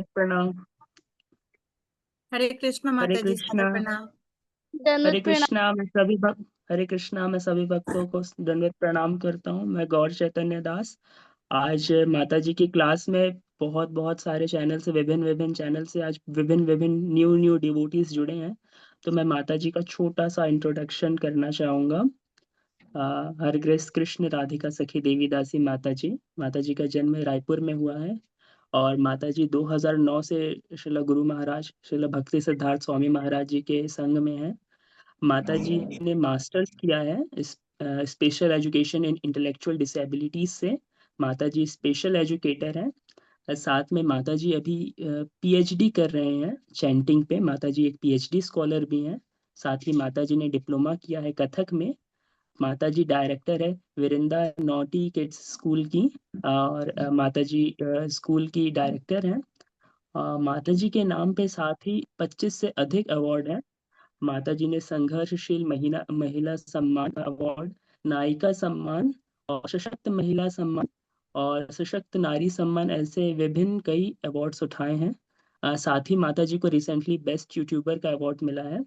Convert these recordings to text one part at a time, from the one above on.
प्रणाम। हरे कृष्ण हरे माता जी, कृष्णा। प्रणाम। हरे दंडवत प्रणाम। कृष्णा मैं सभी भक्त हरे कृष्णा मैं सभी भक्तों को दंडवत प्रणाम करता हूँ। मैं गौर चैतन्य दास। आज माता जी की क्लास में बहुत बहुत सारे चैनल से विभिन्न विभिन्न चैनल से आज विभिन्न विभिन्न न्यू न्यू डिवोटीज जुड़े हैं। तो मैं माता जी का छोटा सा इंट्रोडक्शन करना चाहूँगा। हरे कृष्ण राधिका सखी देवी दासी माता जी का जन्म रायपुर में हुआ है। और माता जी 2009 से श्रील गुरु महाराज श्रील भक्ति सिद्धार्थ स्वामी महाराज जी के संग में है। माता जी ने मास्टर्स किया है special education in intellectual disabilities से। माता जी स्पेशल एजुकेटर हैं। साथ में माता जी अभी पीएचडी कर रहे हैं चैंटिंग पे। माता जी एक पीएचडी स्कॉलर भी हैं। साथ ही माता जी ने डिप्लोमा किया है कथक में। माता जी डायरेक्टर है विरिंदा नॉटी किड्स स्कूल की। और माता जी स्कूल की डायरेक्टर हैं। माता जी के नाम पे साथ ही 25 से अधिक अवार्ड हैं। माता जी ने संघर्षशील महिला महिला सम्मान अवार्ड, नायिका सम्मान और सशक्त महिला सम्मान और सशक्त नारी सम्मान ऐसे विभिन्न कई अवार्ड्स उठाए हैं। साथ ही माता जी को रिसेंटली बेस्ट यूट्यूबर का अवार्ड मिला है।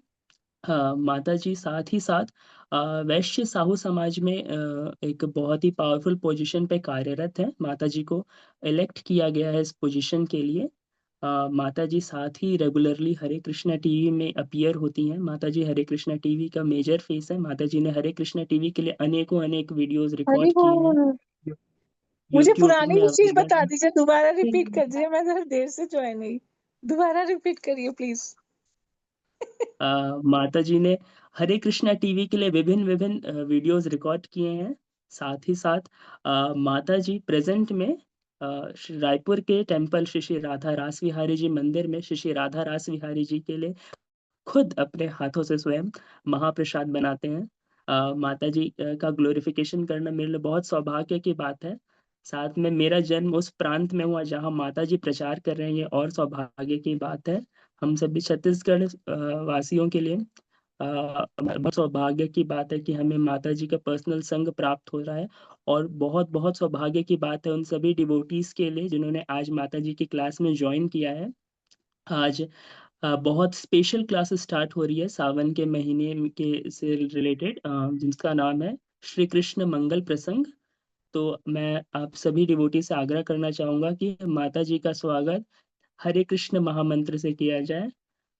माता जी साथ ही साथ वैश्य साहू समाज में एक बहुत ही पावरफुल पोजीशन पे कार्यरत है। माता जी को इलेक्ट किया गया है इस पोजीशन के लिए। माता जी साथ ही रेगुलरली हरे कृष्णा टीवी में अपीयर होती हैं। माता जी हरे कृष्णा टीवी का मेजर फेस है। माता जी ने हरे कृष्णा टीवी के लिए अनेकों अनेक वीडियोस हरी रिकॉर्ड किए हैं। बोल। जो मुझे यूट्यूब पुरानी में ही चीज अवेलेबल बता है। दीजिए, दोबारा रिपीट कर दीजिए। मैं जरा देर से ज्वाइन हुई, दोबारा रिपीट करिए प्लीज। माता जी ने हरे कृष्णा टीवी के लिए विभिन्न विभिन्न वीडियोस रिकॉर्ड किए हैं। साथ ही साथ माता जी प्रेजेंट में रायपुर के टेम्पल श्री श्री राधा रास विहारी जी मंदिर में श्री श्री राधा रास विहारी जी के लिए खुद अपने हाथों से स्वयं महाप्रसाद बनाते हैं। माता जी का ग्लोरिफिकेशन करना मेरे लिए बहुत सौभाग्य की बात है। साथ में मेरा जन्म उस प्रांत में हुआ जहाँ माता जी प्रचार कर रहे हैं, ये और सौभाग्य की बात है। हम सभी छत्तीसगढ़ वासियों के लिए बहुत सौभाग्य की बात है कि हमें माता जी का पर्सनल संग प्राप्त हो रहा है। और बहुत बहुत सौभाग्य की बात है उन सभी डिवोटीज के लिए जिन्होंने आज माता जी की क्लास में ज्वाइन किया है। आज बहुत स्पेशल क्लासेस स्टार्ट हो रही है सावन के महीने के से रिलेटेड, जिसका नाम है श्री कृष्ण मंगल प्रसंग। तो मैं आप सभी डिवोटी से आग्रह करना चाहूंगा कि माता जी का स्वागत हरे कृष्ण महामंत्र से किया जाए।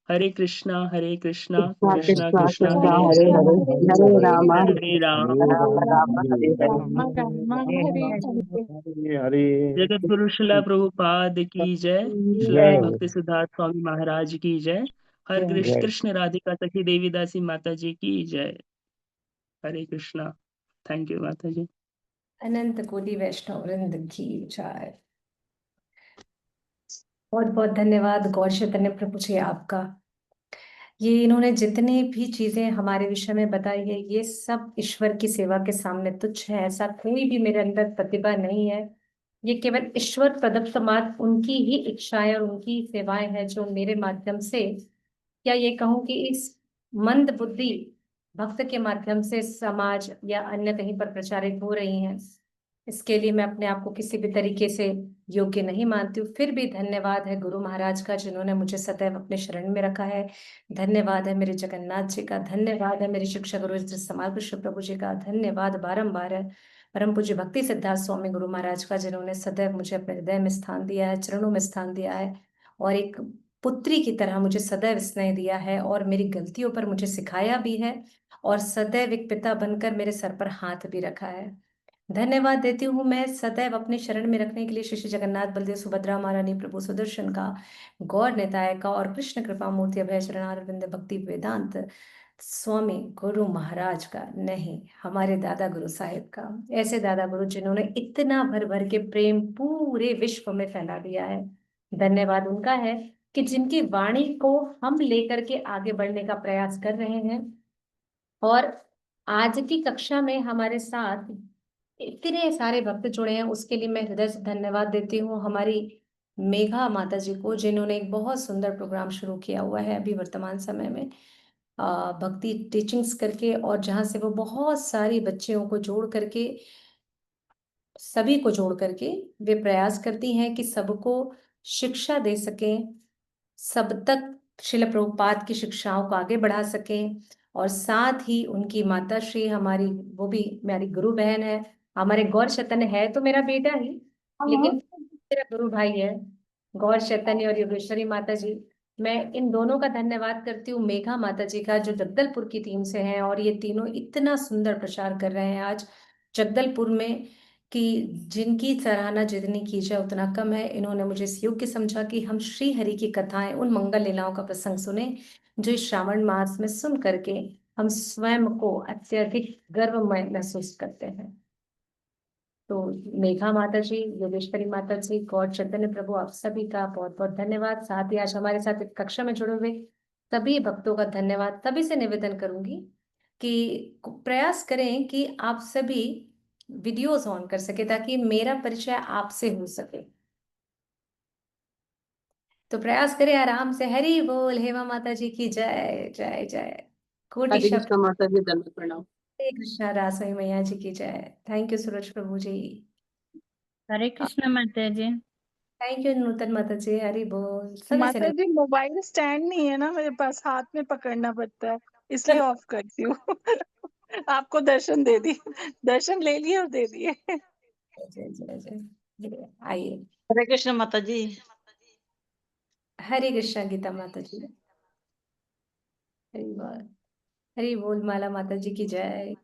हरे कृष्णा कृष्णा कृष्णा कृष्णा कृष्णा कृष्णा हरे हरे हरे हरे हरे राम हरे राम राम राम हरे हरे रामा रामा हरे हरे। हरे हरे जगत गुरु शिला प्रभुपाद की जय। शिला जय भक्ति सिद्धार्थ स्वामी महाराज की जय। हर कृष्ण जय। कृष्ण राधिका सखी देवी दासी माता जी की जय। हरे कृष्णा। थैंक यू माता जी। अनंत कोटि वैष्णव वृंद की जय। बहुत बहुत धन्यवाद गौर चैतन्य प्रभु जी आपका। ये इन्होंने जितनी भी चीजें हमारे विषय में बताई है, ये सब ईश्वर की सेवा के सामने तुच्छ है। ऐसा कोई भी मेरे अंदर प्रतिभा नहीं है। ये केवल ईश्वर प्रदत्त मात्र उनकी ही इच्छाएं और उनकी सेवाएं हैं जो मेरे माध्यम से, या ये कहूँ कि इस मंद बुद्धि भक्त के माध्यम से समाज या अन्य कहीं पर प्रचारित हो रही हैं। इसके लिए मैं अपने आप को किसी भी तरीके से योग्य नहीं मानती हूँ। फिर भी धन्यवाद है गुरु महाराज का जिन्होंने मुझे सदैव अपने शरण में रखा है। धन्यवाद है मेरे जगन्नाथ जी का। धन्यवाद है मेरे शिक्षक गुरु समाल कृष्ण प्रभु जी का। धन्यवाद बारंबार है परम पूज्य भक्ति सिद्धार्थ स्वामी गुरु महाराज का जिन्होंने सदैव मुझे अपने हृदय में स्थान दिया है, चरणों में स्थान दिया है और एक पुत्री की तरह मुझे सदैव स्नेह दिया है और मेरी गलतियों पर मुझे सिखाया भी है और सदैव एक पिता बनकर मेरे सर पर हाथ भी रखा है। धन्यवाद देती हूँ मैं सदैव अपने शरण में रखने के लिए श्री श्री जगन्नाथ बलदेव सुभद्रा महारानी प्रभु सुदर्शन का, गौर निताय का और कृष्ण कृपा मूर्ति अभय चरणारविंद भक्ति वेदांत स्वामी गुरु महाराज का, नहीं हमारे दादा गुरु साहिब का। ऐसे दादा गुरु जिन्होंने इतना भर भर के प्रेम पूरे विश्व में फैला दिया है। धन्यवाद उनका है कि जिनकी वाणी को हम लेकर के आगे बढ़ने का प्रयास कर रहे हैं। और आज की कक्षा में हमारे साथ इतने सारे भक्त जुड़े हैं, उसके लिए मैं हृदय से धन्यवाद देती हूँ हमारी मेघा माता जी को जिन्होंने एक बहुत सुंदर प्रोग्राम शुरू किया हुआ है अभी वर्तमान समय में, भक्ति टीचिंग्स करके, और जहाँ से वो बहुत सारी बच्चियों को जोड़ करके, सभी को जोड़ करके वे प्रयास करती हैं कि सबको शिक्षा दे सकें, सब तक श्रील प्रभुपाद की शिक्षाओं को आगे बढ़ा सकें, और साथ ही उनकी माता श्री हमारी, वो भी मेरी गुरु बहन है, हमारे गौर चैतन्य है तो मेरा बेटा ही, लेकिन मेरा गुरु भाई है गौर चैतन्य और योगेश्वरी माता जी। मैं इन दोनों का धन्यवाद करती हूँ, मेघा माता जी का जो जगदलपुर की टीम से हैं, और ये तीनों इतना सुंदर प्रचार कर रहे हैं आज जगदलपुर में कि जिनकी सराहना जितनी की जाए उतना कम है। इन्होंने मुझे इस योग्य समझा कि हम श्री हरि की कथाएं, उन मंगल लीलाओं का प्रसंग सुने जो इस श्रावण मास में सुन करके हम स्वयं को अत्यधिक गर्वमय महसूस करते हैं। तो मेघा माता जी, योगेश्वरी माता जी, गौर चैतन्य प्रभु, आप सभी का बहुत बहुत धन्यवाद। साथ ही आज हमारे साथ इस कक्षा में जुड़े हुए सभी भक्तों का धन्यवाद। सभी से निवेदन करूंगी कि प्रयास करें कि आप सभी वीडियोस ऑन कर सके ताकि मेरा परिचय आपसे हो सके। तो प्रयास करें आराम से। हरि बोल, हेमा माता जी की जय जय जय। कोटि हरे शब्द कृष्ण माता जी, दंडवत प्रणाम। हरे कृष्णा, रासोई मैया जी की जय। थैंक यू सूरज प्रभु जी। हरे कृष्ण माता जी। थैंक यू नूतन माता जी। हरि बोल। सभी से माता जी मोबाइल स्टैंड नहीं है ना मेरे पास, हाथ में पकड़ना पड़ता है, इसलिए ऑफ करती हूँ। आपको दर्शन दे दिए, दर्शन ले लिए और दे दिए। जय जय जय। आइए। हरे कृष्ण माता जी। हरे कृष्णा गीता माता जी। हरि बोल। हरि बोल माला माता जी की जय।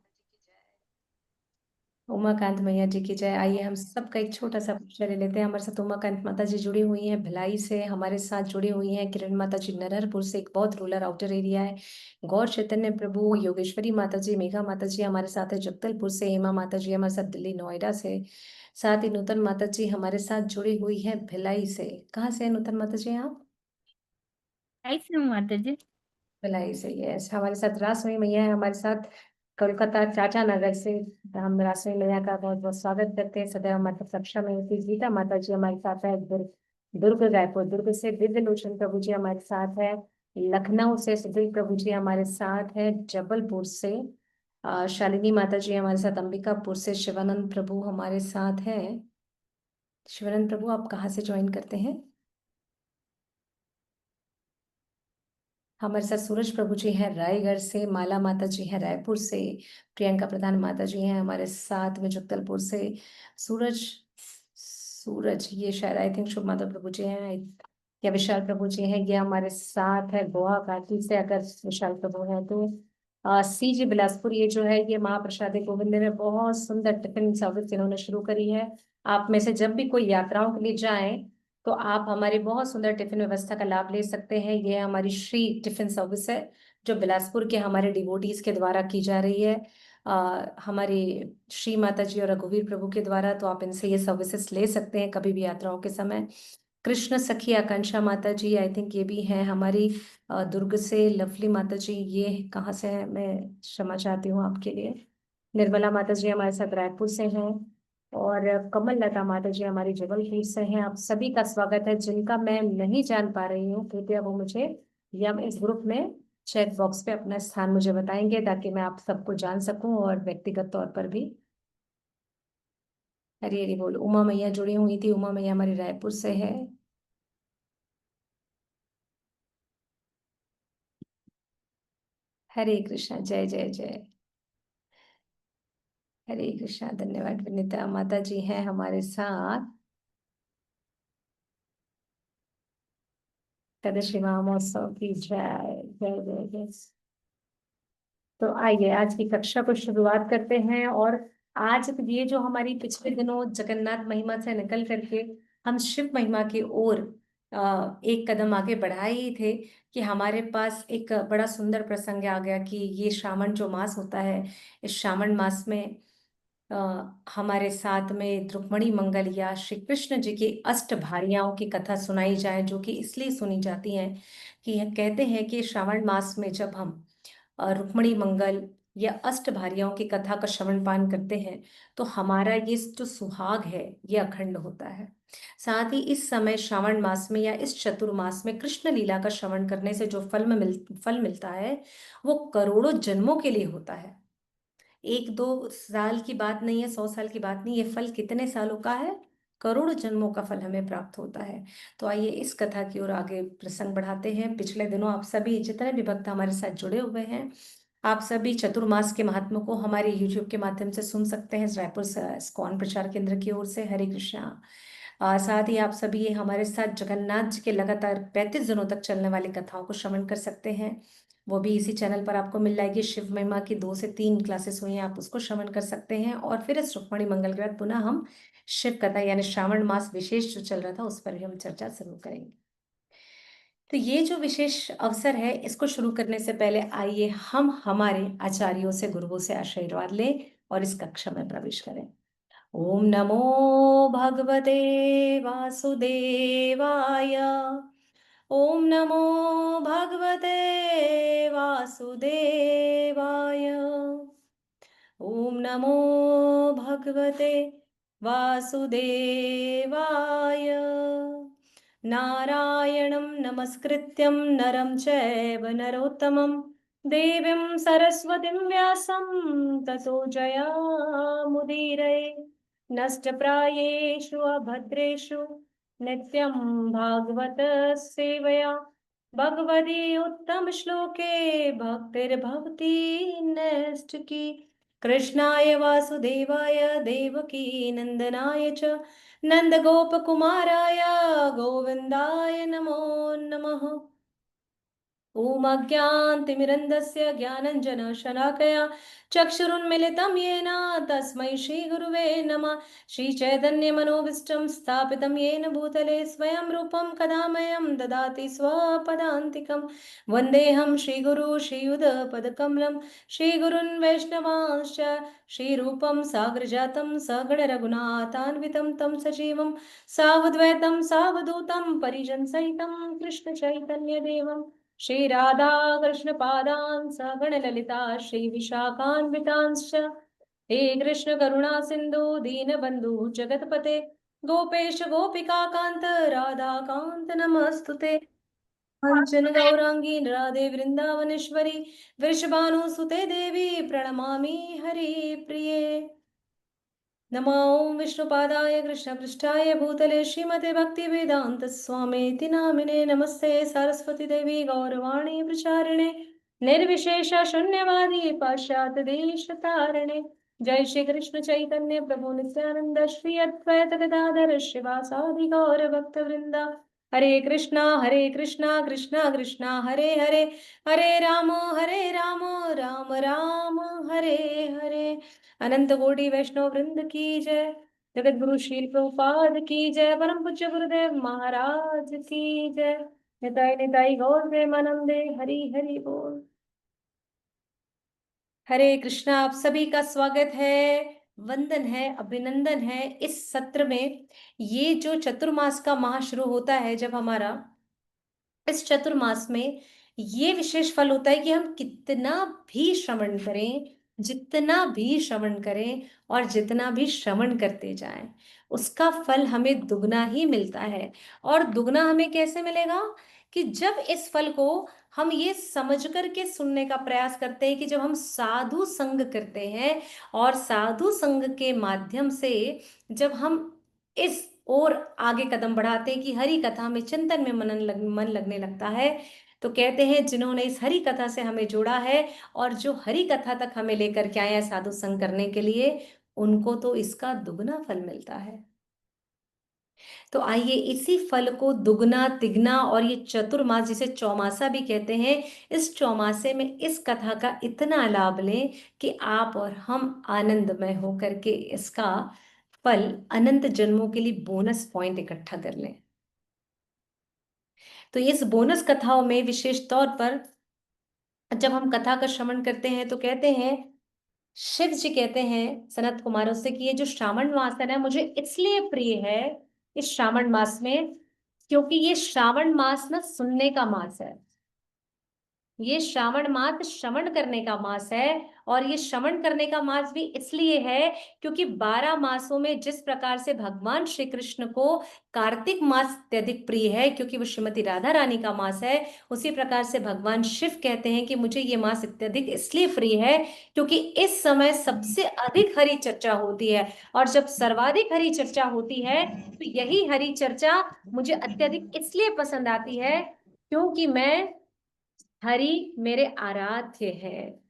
उमाकांत मैया जी की जय। आइए हम सबका एक छोटा सा परिचय ले लेते हैं। हमारे साथ उमाकांत माता जी जुड़ी हुई हैं भिलाई से, हमारे साथ जुड़ी हुई हैं किरण माता जी नरहरपुर से, एक बहुत रूरल आउटर एरिया है। गौर चैतन्य प्रभु, योगेश्वरी माता जी, मेघा माता जी हमारे साथ है जगदलपुर से, हेमा माता जी हमारे साथ दिल्ली नोएडा से। साथ ही नूतन माता जी हमारे साथ जुड़ी हुई है भिलाई से। कहाँ से है नूतन माता जी आप? ऐसे हूँ माता जी। भिलाई से, यस। हमारे साथ रासमणी मैया है हमारे साथ कोलकाता चाचा नगर से। हम रासमणी मैया का बहुत बहुत स्वागत करते हैं, सदैव हमारे कक्षा में होती। गीता माता जी हमारे साथ है दुर्ग रायपुर दुर्ग से। दिव्य लोचन प्रभु जी हमारे साथ है लखनऊ से। सुधीर प्रभु जी हमारे साथ है जबलपुर से। शालिनी माता जी हमारे साथ अंबिकापुर से। शिवानंद प्रभु हमारे साथ है। शिवानंद प्रभु आप कहाँ से ज्वाइन करते हैं? हमारे साथ सूरज प्रभु जी हैं रायगढ़ से। माला माता जी हैं रायपुर से। प्रियंका प्रधान माता जी हैं हमारे साथ में जगदलपुर से। सूरज सूरज ये शायद आई थिंक शुभ माता प्रभु जी हैं या विशाल प्रभु जी हैं, ये हमारे साथ है गुवाहाटी से। अगर विशाल प्रभु हैं तो सी जी बिलासपुर, ये जो है ये महाप्रसाद गोविंद में बहुत सुंदर टिफिन सर्विस इन्होंने शुरू करी है। आप में से जब भी कोई यात्राओं के लिए जाएं तो आप हमारी बहुत सुंदर टिफिन व्यवस्था का लाभ ले सकते हैं। ये हमारी श्री टिफिन सर्विस है जो बिलासपुर के हमारे डिवोटीज के द्वारा की जा रही है, हमारी श्री माता जी और रघुवीर प्रभु के द्वारा। तो आप इनसे ये सर्विसेज ले सकते हैं कभी भी यात्राओं के समय। कृष्ण सखी आकांक्षा माता जी आई थिंक ये भी हैं हमारी दुर्ग से। लवली माता जी ये कहाँ से है, मैं क्षमा चाहती हूँ आपके लिए। निर्मला माता जी हमारे साथ रायपुर से हैं, और कमल लता माता जी हमारी जबलपुर से हैं। आप सभी का स्वागत है। जिनका मैं नहीं जान पा रही हूँ कृपया वो मुझे या मैं इस ग्रुप में चैट बॉक्स पे अपना स्थान मुझे बताएंगे ताकि मैं आप सबको जान सकूं, और व्यक्तिगत तौर पर भी। हरी हरी बोल। उमा मैया जुड़ी हुई थी, उमा मैया हमारी रायपुर से है। हरे कृष्णा, जय जय जय। हरे कृष्णा, धन्यवाद। विनीता माता जी हैं हमारे साथ। कदशी महोत्सव की जय जय जय जय। तो आइए आज की कक्षा को शुरुआत करते हैं। और आज ये जो हमारी पिछले दिनों जगन्नाथ महिमा से निकल करके हम शिव महिमा की ओर एक कदम आगे बढ़ाए ही थे कि हमारे पास एक बड़ा सुंदर प्रसंग आ गया कि ये श्रावण जो मास होता है, इस श्रावण मास में हमारे साथ में रुक्मणी मंगल या श्री कृष्ण जी की अष्टभार्याओं की कथा सुनाई जाए, जो कि इसलिए सुनी जाती हैं कि कहते हैं कि श्रावण मास में जब हम रुक्मणी मंगल या अष्टभार्याओं की कथा का श्रवण पान करते हैं तो हमारा ये जो सुहाग है ये अखंड होता है। साथ ही इस समय श्रावण मास में या इस चतुर्मास में कृष्ण लीला का श्रवण करने से जो फल मिलता है वो करोड़ों जन्मों के लिए होता है। 1-2 साल की बात नहीं है, 100 साल की बात नहीं, ये फल कितने सालों का है? करोड़ों जन्मों का फल हमें प्राप्त होता है। तो आइए इस कथा की ओर आगे प्रसंग बढ़ाते हैं। पिछले दिनों आप सभी जितने भी भक्त हमारे साथ जुड़े हुए हैं, आप सभी चतुर्मास के महात्मा को हमारे YouTube के माध्यम से सुन सकते हैं, रायपुर इस्कॉन प्रचार केंद्र की ओर से। हरे कृष्णा। साथ ही आप सभी ये हमारे साथ जगन्नाथ जी के लगातार 35 दिनों तक चलने वाली कथाओं को श्रवण कर सकते हैं। वो भी इसी चैनल पर आपको मिल जाएगी। शिव महिमा की 2 से 3 क्लासेस हुई हैं, आप उसको श्रवण कर सकते हैं। और फिर इस रुक्मणी मंगल के बाद पुनः हम शिव कथा यानी श्रावण मास विशेष जो चल रहा था उस पर भी हम चर्चा जरूर करेंगे। तो ये जो विशेष अवसर है, इसको शुरू करने से पहले आइए हम हमारे आचार्यों से, गुरुओं से आशीर्वाद लें और इस कक्षा में प्रवेश करें। ओम नमो भगवते वासुदेवाय। ओम नमो भगवते वासुदेवाय। ओम नमो भगवते वासुदेवाय। नारायणं नमस्कृत्यं नरं चैव नरोत्तमं देवीं सरस्वतीं व्यासं ततो जयामुदीरये। नष्टप्रायेषु अभद्रेषु नित्यं भागवत सेवया भगवती उत्तम श्लोके भक्तिर्भवति नैष्ठिकी। कृष्णाय वासुदेवाय देवकी नंदनाय च नंदगोपकुमाराय गोविन्दाय नमो नमः। ॐ अज्ञानतिमिरन्धस्य ज्ञानञ्जनशलाकया चक्षुरुन्मिलितं येन तस्मै श्रीगुरुवे नमः। श्रीचैतन्यमनोभीष्टं स्थापितं येन भूतले स्वयं रूपं कदा मह्यं ददाति स्वपदान्तिकं। वन्देऽहं श्रीगुरु श्रीयुतपदकमलं श्रीगुरुन् वैष्णवांश्च श्रीरूपं साग्रजातं सगणरघुनाथान्वितं तं सजीवं सावद्वैतं सावधूतं परिजनसहितं कृष्णचैतन्यदेवं श्री राधा कृष्ण पादान् सगण ललिता श्री विशाखान्वितांश्च। हे कृष्ण करुणा सिंधु दीनबंधु जगतपते गोपेश गोपिका कांत राधा कांत नमस्तुते। कंचन गौरांगी राधे वृंदावनेश्वरी वृषभानुसुते देवी प्रणमामि हरि प्रिये। नमो विष्णुपादाय कृष्णपृष्ठाय भूतले श्रीमते भक्तिवेदांत स्वामीति नामिने। नमस्ते सरस्वती देवी गौरवाणी प्रचारिणे निर्विशेष शून्यवादी पाश्चात्य देश तारिणे। जय श्री कृष्ण चैतन्य प्रभु नित्यानंद श्री अद्वैत गदाधर शिवासादि गौर भक्त वृंदा। हरे कृष्णा कृष्णा कृष्णा हरे हरे हरे राम राम राम हरे हरे। अनंत कोटि वैष्णव वृंद की जय। जगत गुरु श्रील प्रभुपाद की जय। परम पूज्य गुरुदेव महाराज की जय। निताई निताई गौर प्रेमानंदे हरि हरि बोल। हरे कृष्णा। आप सभी का स्वागत है, वंदन है, अभिनंदन है इस सत्र में। ये जो चतुर्मास का माह शुरू होता है जब हमारा, इस चतुर्मास में ये विशेष फल होता है कि हम कितना भी श्रवण करें, जितना भी श्रवण करें और जितना भी श्रवण करते जाएं, उसका फल हमें दुगना ही मिलता है। और दुगना हमें कैसे मिलेगा? कि जब इस फल को हम ये समझ करके सुनने का प्रयास करते हैं कि जब हम साधु संग करते हैं और साधु संग के माध्यम से जब हम इस और आगे कदम बढ़ाते हैं कि हरि कथा में चिंतन में मन लगने लगता है, तो कहते हैं जिन्होंने इस हरि कथा से हमें जोड़ा है और जो हरि कथा तक हमें लेकर के आए हैं साधु संग करने के लिए, उनको तो इसका दुगना फल मिलता है। तो आइए इसी फल को दुगना तिगना, और ये चतुर्मास जिसे चौमासा भी कहते हैं, इस चौमासे में इस कथा का इतना लाभ लें कि आप और हम आनंदमय होकर के इसका फल अनंत जन्मों के लिए बोनस पॉइंट इकट्ठा कर लें। तो इस बोनस कथाओं में विशेष तौर पर जब हम कथा का श्रवण करते हैं तो कहते हैं, शिव जी कहते हैं सनत कुमारों से कि ये जो श्रावण मास है ना, मुझे इसलिए प्रिय है इस श्रावण मास में क्योंकि ये श्रावण मास ना सुनने का मास है। ये श्रावण मास श्रवण करने का मास है। और ये श्रवण करने का मास भी इसलिए है क्योंकि 12 मासों में जिस प्रकार से भगवान श्री कृष्ण को कार्तिक मास अत्यधिक प्रिय है क्योंकि वो श्रीमती राधा रानी का मास है, उसी प्रकार से भगवान शिव कहते हैं कि मुझे ये मास अत्यधिक इसलिए प्रिय है क्योंकि इस समय सबसे अधिक हरि चर्चा होती है। और जब सर्वाधिक हरि चर्चा होती है तो यही हरि चर्चा मुझे अत्यधिक इसलिए पसंद आती है क्योंकि मैं हरि मेरे आराध्य है,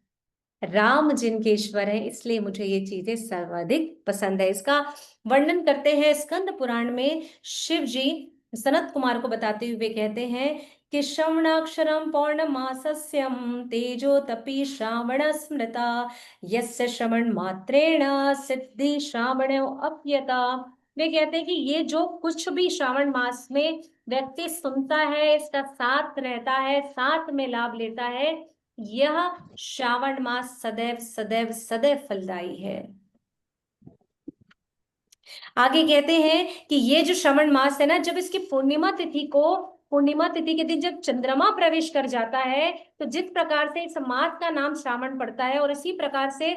राम जिनके ईश्वर है, इसलिए मुझे ये चीजें सर्वाधिक पसंद है। इसका वर्णन करते हैं स्कंद पुराण में। शिव जी सनत कुमार को बताते हुए कहते हैं कि श्रवणाक्षरम पौर्णमासस्यम तेजो तपि श्रावण स्मृता यस्य श्रवण मात्रेण सिद्धि श्रावण अप्यता। वे कहते हैं कि ये जो कुछ भी श्रावण मास में व्यक्ति सुनता है, इसका साथ रहता है, साथ में लाभ लेता है, यह श्रावण मास सदैव सदैव सदैव फलदायी है। आगे कहते हैं कि ये जो श्रावण मास है ना, जब इसकी पूर्णिमा तिथि के दिन जब चंद्रमा प्रवेश कर जाता है तो जिस प्रकार से इस मास का नाम श्रावण पड़ता है और इसी प्रकार से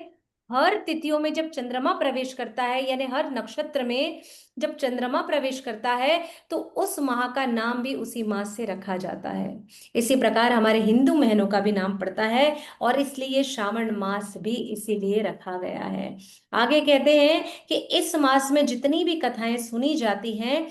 हर तिथियों में जब चंद्रमा प्रवेश करता है यानी हर नक्षत्र में जब चंद्रमा प्रवेश करता है तो उस माह का नाम भी उसी मास से रखा जाता है। इसी प्रकार हमारे हिंदू महीनों का भी नाम पड़ता है और इसलिए श्रावण मास भी इसीलिए रखा गया है। आगे कहते हैं कि इस मास में जितनी भी कथाएं सुनी जाती हैं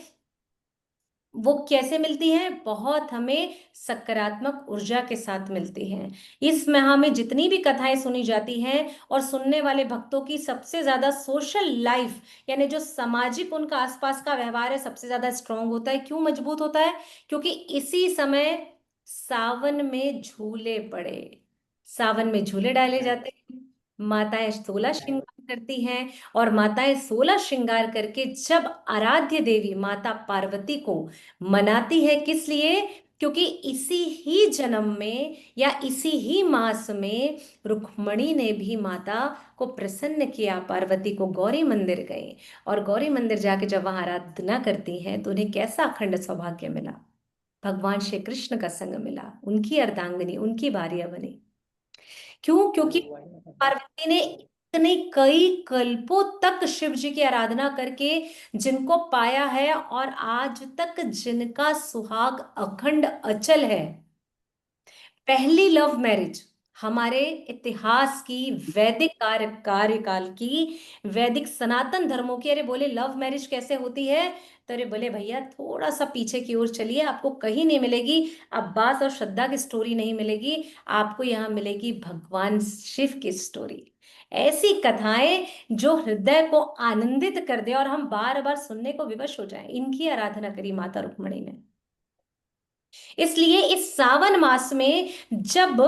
वो कैसे मिलती हैं, बहुत हमें सकारात्मक ऊर्जा के साथ मिलती हैं। इस माह में जितनी भी कथाएं सुनी जाती हैं और सुनने वाले भक्तों की सबसे ज्यादा सोशल लाइफ यानी जो सामाजिक उनका आसपास का व्यवहार है सबसे ज्यादा स्ट्रांग होता है। क्यों मजबूत होता है? क्योंकि इसी समय सावन में झूले पड़े, सावन में झूले डाले जाते हैं, माताएं 16 श्रृंगार करती हैं और माताएं 16 श्रृंगार करके जब आराध्य देवी माता पार्वती को मनाती है, किस लिए? क्योंकि इसी ही जन्म में या इसी ही मास में रुक्मणी ने भी माता को प्रसन्न किया, पार्वती को गौरी मंदिर गए और गौरी मंदिर जाके जब वहां आराधना करती हैं तो उन्हें कैसा अखंड सौभाग्य मिला, भगवान श्री कृष्ण का संग मिला, उनकी अर्धांगिनी उनकी भार्या बनी। क्यों? क्योंकि पार्वती ने इतने कई कल्पों तक शिव जी की आराधना करके जिनको पाया है और आज तक जिनका सुहाग अखंड अचल है। पहली लव मैरिज हमारे इतिहास की वैदिक कार्यकाल की वैदिक सनातन धर्मों की। अरे बोले लव मैरिज कैसे होती है? तो अरे बोले भैया थोड़ा सा पीछे की ओर चलिए, आपको कहीं नहीं मिलेगी अब्बास और श्रद्धा की स्टोरी नहीं मिलेगी, आपको यहाँ मिलेगी भगवान शिव की स्टोरी। ऐसी कथाएं जो हृदय को आनंदित कर दे और हम बार बार सुनने को विवश हो जाएं। इनकी आराधना करी माता रुक्मणी ने। इसलिए इस सावन मास में जब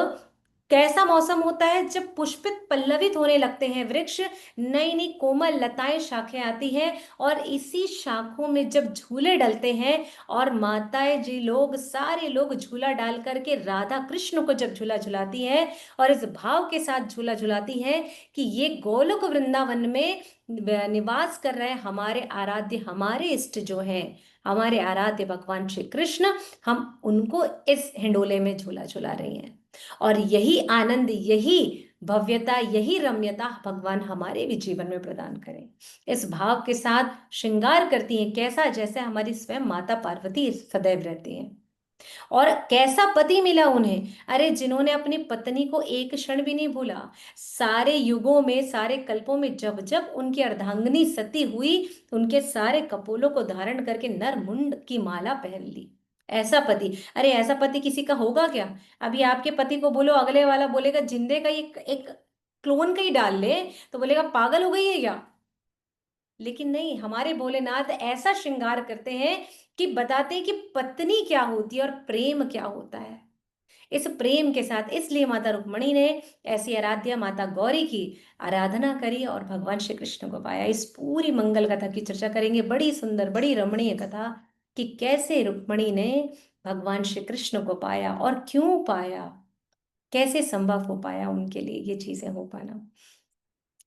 कैसा मौसम होता है, जब पुष्पित पल्लवित होने लगते हैं वृक्ष, नई नई कोमल लताएं शाखें आती हैं और इसी शाखों में जब झूले डलते हैं और माताएं जी लोग सारे लोग झूला डाल करके राधा कृष्ण को जब झूला झुलाती हैं और इस भाव के साथ झूला झुलाती हैं कि ये गोलोक वृंदावन में निवास कर रहे हमारे आराध्य हमारे इष्ट जो हैं, हमारे आराध्य भगवान श्री कृष्ण, हम उनको इस हिंडोले में झूला झुला रही हैं। और यही आनंद, यही भव्यता, यही रम्यता भगवान हमारे भी जीवन में प्रदान करें। इस भाव के साथ श्रृंगार करती हैं, कैसा? जैसे हमारी स्वयं माता पार्वती सदैव रहती हैं। और कैसा पति मिला उन्हें? अरे जिन्होंने अपनी पत्नी को एक क्षण भी नहीं भूला, सारे युगों में सारे कल्पों में जब जब उनकी अर्धांगिनी सती हुई उनके सारे कपोलों को धारण करके नर मुंड की माला पहन ली। ऐसा पति, अरे ऐसा पति किसी का होगा क्या? अभी आपके पति को बोलो, अगले वाला बोलेगा जिंदे का एक क्लोन का ही डाल ले तो बोलेगा पागल हो गई है क्या? लेकिन नहीं, हमारे भोलेनाथ ऐसा श्रृंगार करते हैं कि बताते हैं कि पत्नी क्या होती है और प्रेम क्या होता है। इस प्रेम के साथ इसलिए माता रुक्मणी ने ऐसी आराध्या माता गौरी की आराधना करी और भगवान श्री कृष्ण को पाया। इस पूरी मंगल कथा की चर्चा करेंगे, बड़ी सुंदर बड़ी रमणीय कथा कि कैसे रुक्मणी ने भगवान श्री कृष्ण को पाया और क्यों पाया, कैसे संभव हो पाया उनके लिए ये चीजें हो पाना।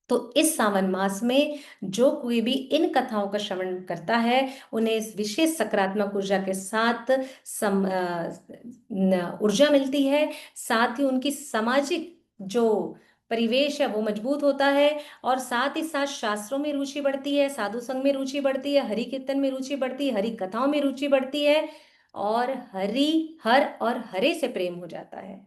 तो इस सावन मास में जो कोई भी इन कथाओं का श्रवण करता है उन्हें इस विशेष सकारात्मक ऊर्जा के साथ ऊर्जा मिलती है, साथ ही उनकी सामाजिक जो परिवेश है वो मजबूत होता है, और साथ ही साथ शास्त्रों में रुचि बढ़ती है, साधु संग में रुचि बढ़ती है, हरि कीर्तन में रुचि बढ़ती है, हरि कथाओं में रुचि बढ़ती है, और हर और हरे से प्रेम हो जाता है।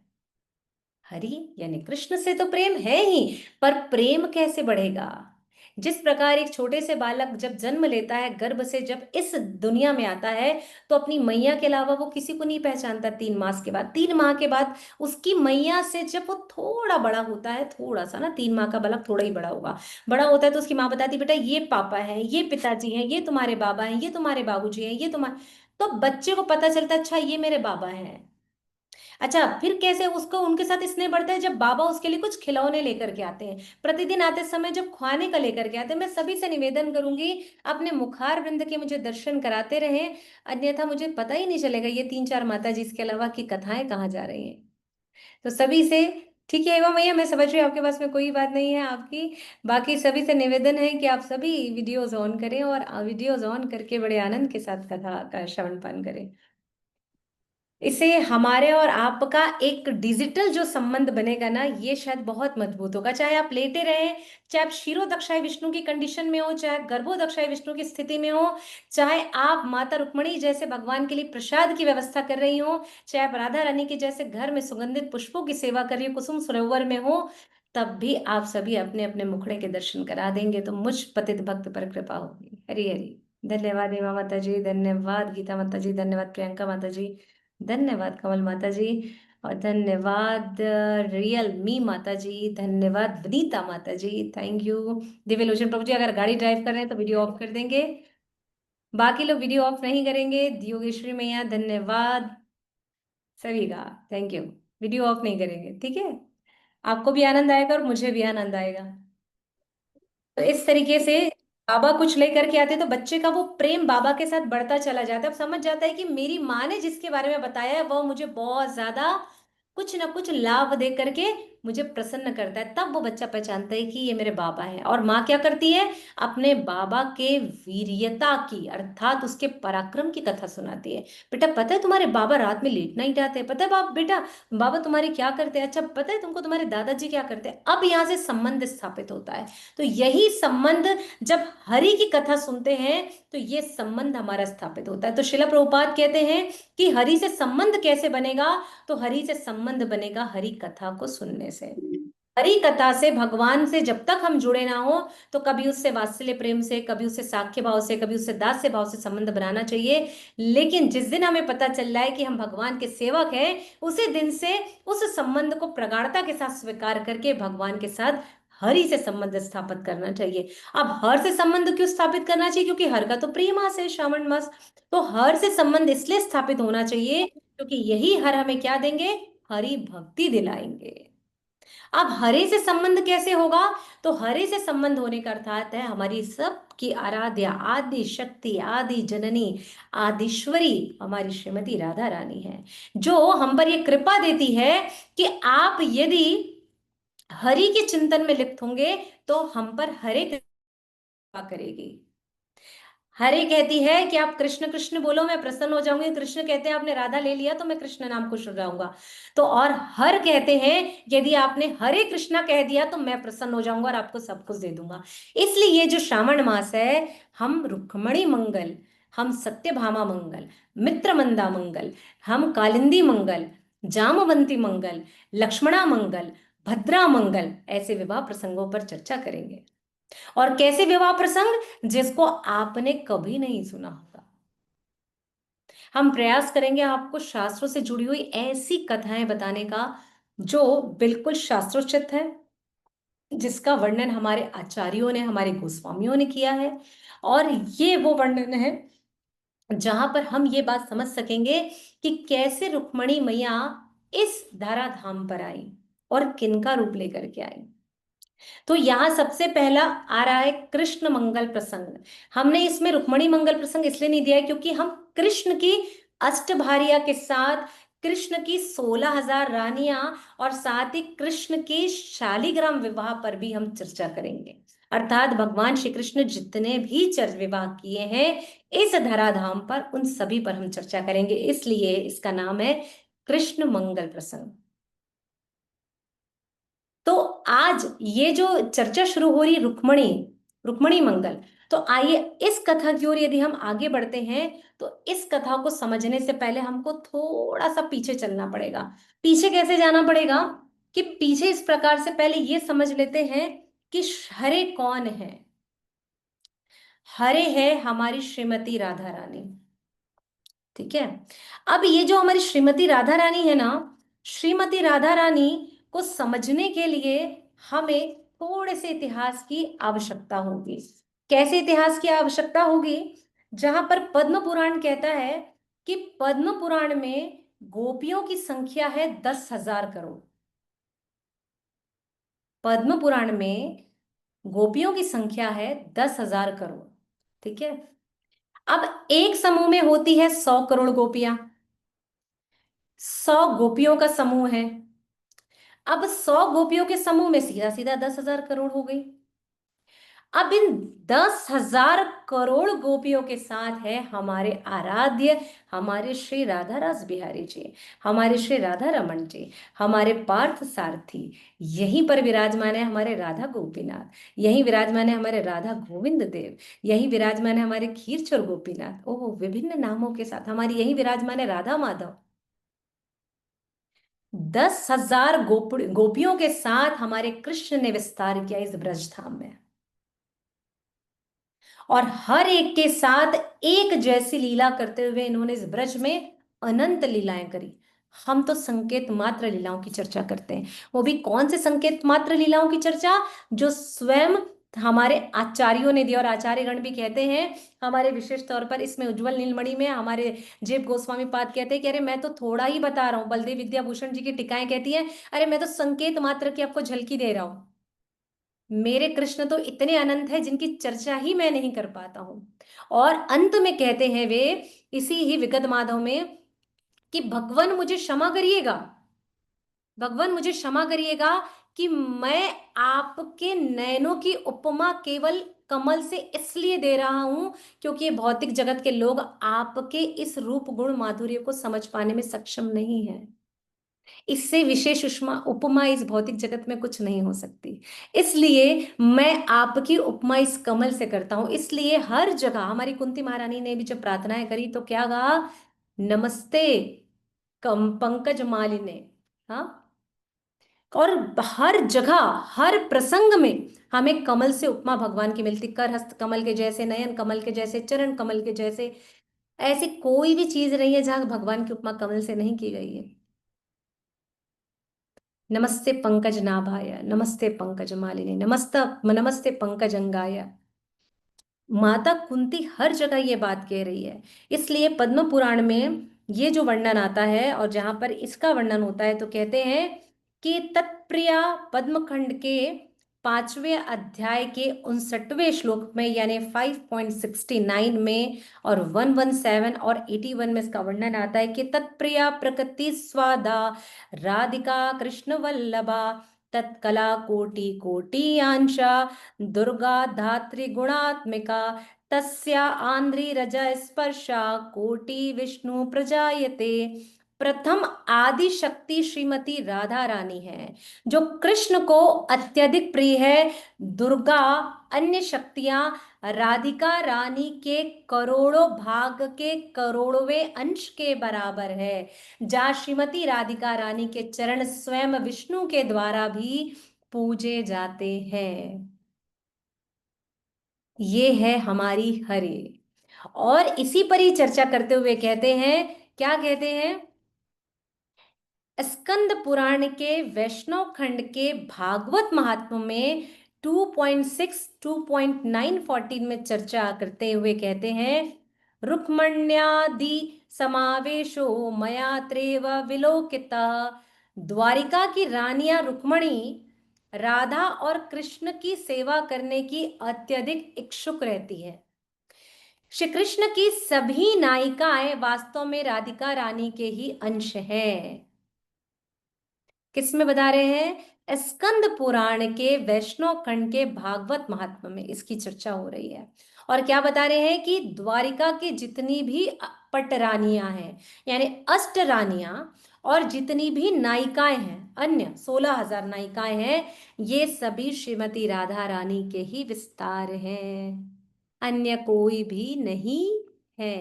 हरि यानी कृष्ण से तो प्रेम है ही, पर प्रेम कैसे बढ़ेगा? जिस प्रकार एक छोटे से बालक जब जन्म लेता है, गर्भ से जब इस दुनिया में आता है, तो अपनी मैया के अलावा वो किसी को नहीं पहचानता। 3 मास के बाद, 3 माह के बाद उसकी मैया से जब वो थोड़ा बड़ा होता है, थोड़ा सा ना, 3 माह का बालक थोड़ा ही बड़ा होगा, बड़ा होता है, तो उसकी माँ बताती बेटा ये पापा है, ये पिताजी हैं, ये तुम्हारे बाबा हैं, ये तुम्हारे बाबूजी हैं, ये तुम्हारे, तो बच्चे को पता चलता है अच्छा ये मेरे बाबा हैं। अच्छा, फिर कैसे उसको उनके साथ स्नेह बढ़ता है? जब बाबा उसके लिए कुछ खिलौने लेकर के आते हैं, प्रतिदिन आते समय जब खाने का लेकर के आते हैं। मैं सभी से निवेदन करूंगी अपने मुखार वृंद के मुझे दर्शन कराते रहें, अन्यथा मुझे पता ही नहीं चलेगा ये 3-4 माता जी इसके अलावा की कथाएं कहाँ जा रही हैं। तो सभी से, ठीक है एवं भैया, मैं समझ रही हूँ आपके पास में कोई बात नहीं है आपकी। बाकी सभी से निवेदन है कि आप सभी वीडियोज ऑन करें और वीडियोज ऑन करके बड़े आनंद के साथ कथा का श्रवण पान करें। इससे हमारे और आपका एक डिजिटल जो संबंध बनेगा ना, ये शायद बहुत मजबूत होगा। चाहे आप लेटे रहें, चाहे आप क्षीरोदक्षाय विष्णु की कंडीशन में हो, चाहे गर्भोदक्षाय विष्णु की स्थिति में हो, चाहे आप माता रुक्मणी जैसे भगवान के लिए प्रसाद की व्यवस्था कर रही हो, चाहे आप राधा रानी के जैसे घर में सुगंधित पुष्पों की सेवा कर रही हो, कुसुम सरोवर में हो, तब भी आप सभी अपने अपने मुखड़े के दर्शन करा देंगे तो मुझ पतित भक्त पर कृपा होगी। हरि हरि। धन्यवाद हेमा माता जी, धन्यवाद गीता माता जी, धन्यवाद प्रियंका माता जी, धन्यवाद कमल माता जी, और धन्यवाद रियल मी माता जी, धन्यवाद वनीता माता जी, थैंक यू। दिव्य लोचन प्रभु जी, अगर गाड़ी ड्राइव कर रहे हैं तो वीडियो ऑफ कर देंगे, बाकी लोग वीडियो ऑफ नहीं करेंगे। योगेश्वरी मैया धन्यवाद सभी का, थैंक यू। वीडियो ऑफ नहीं करेंगे, ठीक है? आपको भी आनंद आएगा और मुझे भी आनंद आएगा। तो इस तरीके से बाबा कुछ लेकर के आते तो बच्चे का वो प्रेम बाबा के साथ बढ़ता चला जाता है। अब समझ जाता है कि मेरी माँ ने जिसके बारे में बताया है वह मुझे बहुत ज्यादा कुछ ना कुछ लाभ दे करके मुझे प्रसन्न करता है। तब वो बच्चा पहचानता है कि ये मेरे बाबा हैं। और माँ क्या करती है? अपने बाबा के वीर्यता की, अर्थात उसके पराक्रम की कथा सुनाती है। बेटा पता है तुम्हारे बाबा रात में लेट नाइट आते हैं, पता है बाप बेटा बाबा तुम्हारे क्या करते हैं, अच्छा पता है तुमको तुम्हारे दादाजी क्या करते हैं। अब यहाँ से संबंध स्थापित होता है। तो यही संबंध जब हरि की कथा सुनते हैं तो ये संबंध हमारा स्थापित होता है। तो शिला प्रभुपाद कहते हैं कि हरि से संबंध कैसे बनेगा? तो हरि से संबंध बनेगा हरि कथा को सुनने से। हरि कथा से, भगवान से जब तक हम जुड़े ना हो तो कभी उससे वात्सल्य प्रेम से, कभी उससे साख्य भाव से, कभी उससे दास्य भाव से संबंध बनाना चाहिए। लेकिन जिस दिन हमें पता चल रहा है कि हम भगवान के सेवक हैं, उसी दिन से उस संबंध को प्रगाढ़ता के साथ स्वीकार करके भगवान के साथ हरि से संबंध स्थापित करना चाहिए। अब हर से संबंध क्यों स्थापित करना चाहिए? क्योंकि हर का तो प्रिय मास है, श्रावण मास। तो हर से संबंध इसलिए स्थापित होना चाहिए क्योंकि यही हर हमें क्या देंगे? हरि भक्ति दिलाएंगे। अब हरे से संबंध कैसे होगा? तो हरे से संबंध होने का अर्थात है हमारी सबकी आराध्या आदि शक्ति, आदि जननी, आदिश्वरी हमारी श्रीमती राधा रानी है, जो हम पर ये कृपा देती है कि आप यदि हरि के चिंतन में लिप्त होंगे तो हम पर हरे कृपा करेगी। हरे कहती है कि आप कृष्ण कृष्ण बोलो मैं प्रसन्न हो जाऊंगी, कृष्ण कहते हैं आपने राधा ले लिया तो मैं कृष्ण नाम खुश हो जाऊंगा। तो और हर कहते हैं यदि आपने हरे कृष्णा कह दिया तो मैं प्रसन्न हो जाऊंगा और आपको सब कुछ दे दूंगा। इसलिए ये जो श्रावण मास है, हम रुक्मणी मंगल, हम सत्यभामा मंगल, मित्रमंदा मंगल, हम कालिंदी मंगल, जामवंती मंगल, लक्ष्मणा मंगल, भद्रा मंगल, ऐसे विवाह प्रसंगों पर चर्चा करेंगे। और कैसे विवाह प्रसंग? जिसको आपने कभी नहीं सुना होगा। हम प्रयास करेंगे आपको शास्त्रों से जुड़ी हुई ऐसी कथाएं बताने का जो बिल्कुल शास्त्रोचित है, जिसका वर्णन हमारे आचार्यों ने, हमारे गोस्वामियों ने किया है। और ये वो वर्णन है जहां पर हम ये बात समझ सकेंगे कि कैसे रुक्मणी मैया इस धराधाम पर आई और किनका रूप लेकर के आई। तो यहां सबसे पहला आ रहा है कृष्ण मंगल प्रसंग। हमने इसमें रुक्मणी मंगल प्रसंग इसलिए नहीं दिया है क्योंकि हम कृष्ण की अष्टभार्या के साथ कृष्ण की 16,000 रानियां और साथ ही कृष्ण के शालिग्राम विवाह पर भी हम चर्चा करेंगे। अर्थात भगवान श्री कृष्ण जितने भी चर्च विवाह किए हैं इस धराधाम पर, उन सभी पर हम चर्चा करेंगे। इसलिए इसका नाम है कृष्ण मंगल प्रसंग। तो आज ये जो चर्चा शुरू हो रही रुक्मणी रुक्मणी मंगल, तो आइए इस कथा की ओर यदि हम आगे बढ़ते हैं तो इस कथा को समझने से पहले हमको थोड़ा सा पीछे चलना पड़ेगा। पीछे कैसे जाना पड़ेगा कि पीछे इस प्रकार से पहले ये समझ लेते हैं कि हरे कौन है। हरे है हमारी श्रीमती राधा रानी। ठीक है, अब ये जो हमारी श्रीमती राधा रानी है ना, श्रीमती राधा रानी को समझने के लिए हमें थोड़े से इतिहास की आवश्यकता होगी। कैसे इतिहास की आवश्यकता होगी? जहां पर पद्म पुराण कहता है कि पद्म पुराण में गोपियों की संख्या है 10,000 करोड़। पद्म पुराण में गोपियों की संख्या है 10,000 करोड़। ठीक है, अब एक समूह में होती है 100 करोड़ गोपियां। 100 गोपियों का समूह है। अब 100 गोपियों के समूह में सीधा सीधा 10,000 करोड़ हो गई। अब इन 10,000 करोड़ गोपियों के साथ है हमारे आराध्य, हमारे श्री राधा रास बिहारी जी, हमारे श्री राधा रमन जी, हमारे पार्थ सारथी। यहीं पर विराजमान है हमारे राधा गोपीनाथ, यहीं विराजमान है हमारे राधा गोविंद देव, यहीं विराजमान है हमारे खीरचोर गोपीनाथ। ओह, विभिन्न नामों के साथ हमारी यहीं विराजमान है राधा माधव। 10,000 गोपियों के साथ हमारे कृष्ण ने विस्तार किया इस ब्रजधाम में, और हर एक के साथ एक जैसी लीला करते हुए इन्होंने इस ब्रज में अनंत लीलाएं करी। हम तो संकेत मात्र लीलाओं की चर्चा करते हैं, वो भी कौन से संकेत मात्र लीलाओं की चर्चा? जो स्वयं हमारे आचार्यों ने दिया, और आचार्यगण भी कहते हैं हमारे विशेष तौर पर इसमें उज्जवल नीलमणि में हमारे जेब गोस्वामी पाद कहते हैं कि अरे मैं तो थोड़ा ही बता रहा हूं। बलदेव विद्याभूषण जी की टिकाएं कहती हैं अरे मैं तो संकेत मात्र की आपको झलकी दे रहा हूं। मेरे कृष्ण तो इतने अनंत है जिनकी चर्चा ही मैं नहीं कर पाता हूं। और अंत में कहते हैं वे इसी ही विगत माधव में कि भगवान मुझे क्षमा करिएगा, भगवान मुझे क्षमा करिएगा कि मैं आपके नयनों की उपमा केवल कमल से इसलिए दे रहा हूं क्योंकि ये भौतिक जगत के लोग आपके इस रूप गुण माधुर्य को समझ पाने में सक्षम नहीं है। इससे विशेष उपमा इस भौतिक जगत में कुछ नहीं हो सकती, इसलिए मैं आपकी उपमा इस कमल से करता हूं। इसलिए हर जगह हमारी कुंती महारानी ने भी जब प्रार्थनाएं करी तो क्या कहा? नमस्ते पंकज मालिने। हाँ, और हर जगह हर प्रसंग में हमें कमल से उपमा भगवान की मिलती। कर हस्त कमल के जैसे, नयन कमल के जैसे, चरण कमल के जैसे, ऐसी कोई भी चीज नहीं है जहां भगवान की उपमा कमल से नहीं की गई है। नमस्ते पंकज नाभाय, नमस्ते पंकज मालिनी, नमस्ते पंकज अंगाय। माता कुंती हर जगह ये बात कह रही है। इसलिए पद्म पुराण में ये जो वर्णन आता है और जहां पर इसका वर्णन होता है तो कहते हैं कि तत्प्रिया पद्मखंड के 5वें अध्याय के 59वें श्लोक में यानी 5.69 में और 117 और 81 में इसका वर्णन आता है कि तत्प्रिया प्रकृति स्वादा राधिका कृष्ण वल्लभा तत्कला कोटि कोटि आंशा दुर्गा धात्री गुणात्मिका तस्या आंध्री रज स्पर्शा कोटि विष्णु प्रजायते। प्रथम आदि शक्ति श्रीमती राधा रानी है जो कृष्ण को अत्यधिक प्रिय है। दुर्गा अन्य शक्तियां राधिका रानी के करोड़ों भाग के करोड़वें अंश के बराबर है। जहाँ श्रीमती राधिका रानी के चरण स्वयं विष्णु के द्वारा भी पूजे जाते हैं। ये है हमारी हरे। और इसी पर ही चर्चा करते हुए कहते हैं, क्या कहते हैं? स्कंद पुराण के वैष्णव खंड के भागवत महात्म्य में 2.6 2.914 में चर्चा करते हुए कहते हैं रुक्मण्यादि समावेशो मया त्रेव विलोकिता। द्वारिका की रानियां रुक्मणी राधा और कृष्ण की सेवा करने की अत्यधिक इच्छुक रहती है। श्री कृष्ण की सभी नायिकाएं वास्तव में राधिका रानी के ही अंश हैं। किसमें बता रहे हैं? स्कंद पुराण के वैष्णव खंड के भागवत महात्म्य में इसकी चर्चा हो रही है। और क्या बता रहे हैं कि द्वारिका की जितनी भी पटरानियां हैं, यानी अष्ट रानियां, और जितनी भी नायिकाएं हैं, अन्य 16,000 नायिकाएं हैं, ये सभी श्रीमती राधा रानी के ही विस्तार हैं, अन्य कोई भी नहीं है।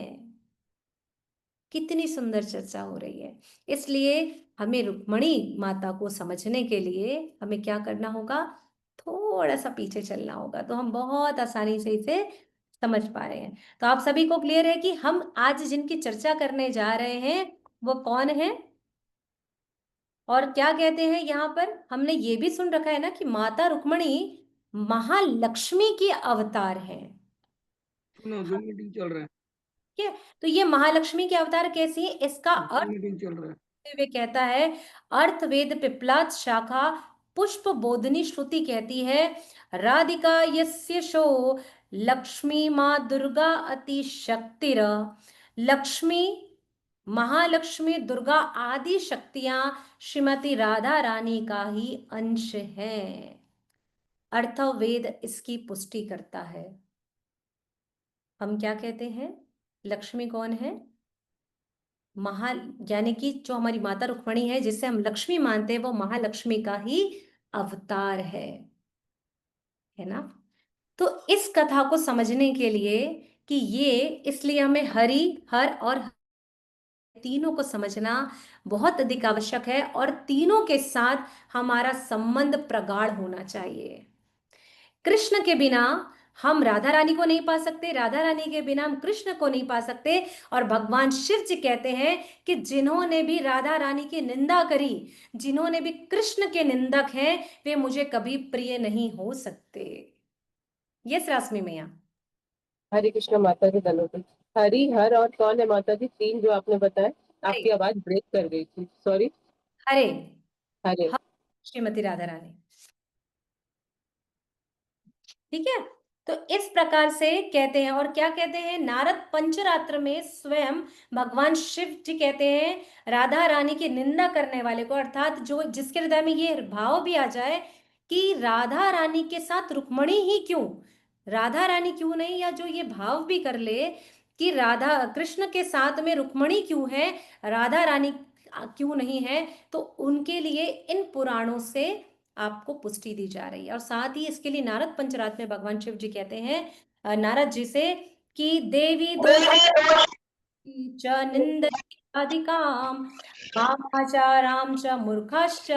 कितनी सुंदर चर्चा हो रही है। इसलिए हमें रुक्मणी माता को समझने के लिए हमें क्या करना होगा? थोड़ा सा पीछे चलना होगा, तो हम बहुत आसानी से इसे समझ पा रहे हैं। तो आप सभी को क्लियर है कि हम आज जिनकी चर्चा करने जा रहे हैं वो कौन है और क्या कहते हैं? यहाँ पर हमने ये भी सुन रखा है ना कि माता रुक्मणी महालक्ष्मी की अवतार है। जूम मीटिंग चल रहा है। ठीक है, तो ये महालक्ष्मी की अवतार कैसी है इसका अर्थ मीटिंग चल रहा है। वे कहता है, अर्थवेद पिप्लाद शाखा पुष्प बोधनी श्रुति कहती है, राधिका यस्य शो लक्ष्मी माँ दुर्गा अति शक्तिर। लक्ष्मी, महालक्ष्मी, दुर्गा आदि शक्तियां श्रीमती राधा रानी का ही अंश है। अर्थवेद इसकी पुष्टि करता है। हम क्या कहते हैं? लक्ष्मी कौन है? यानी कि जो हमारी माता रुक्मणी है, जिसे हम लक्ष्मी मानते हैं, वो महालक्ष्मी का ही अवतार है ना। तो इस कथा को समझने के लिए कि ये, इसलिए हमें हरि, हर और तीनों को समझना बहुत अधिक आवश्यक है, और तीनों के साथ हमारा संबंध प्रगाढ़ होना चाहिए। कृष्ण के बिना हम राधा रानी को नहीं पा सकते, राधा रानी के बिना हम कृष्ण को नहीं पा सकते। और भगवान शिव जी कहते हैं कि जिन्होंने भी राधा रानी की निंदा करी, जिन्होंने भी कृष्ण के निंदक हैं, वे मुझे कभी प्रिय नहीं हो सकते। यस रास्मी मैया। हरे कृष्ण माता के दलों पे हरि, हर और कौन है माता जी? तीन जो आपने बताया, आपकी आवाज ब्रेक कर गई थी, सॉरी। हरे, हरे, श्रीमती राधा रानी। ठीक है, तो इस प्रकार से कहते हैं। और क्या कहते हैं? नारद पंचरात्र में स्वयं भगवान शिव जी कहते हैं राधा रानी की निंदा करने वाले को, अर्थात जो जिसके हृदय में ये भाव भी आ जाए कि राधा रानी के साथ रुक्मणी ही क्यों, राधा रानी क्यों नहीं, या जो ये भाव भी कर ले कि राधा कृष्ण के साथ में रुक्मणी क्यों है, राधा रानी क्यों नहीं है, तो उनके लिए इन पुराणों से आपको पुष्टि दी जा रही है। और साथ ही इसके लिए नारद पंचरात्र में भगवान शिव जी कहते हैं नारद जी से कि देवी च निंदधिकाम कामाचाराम च मूर्खाश्च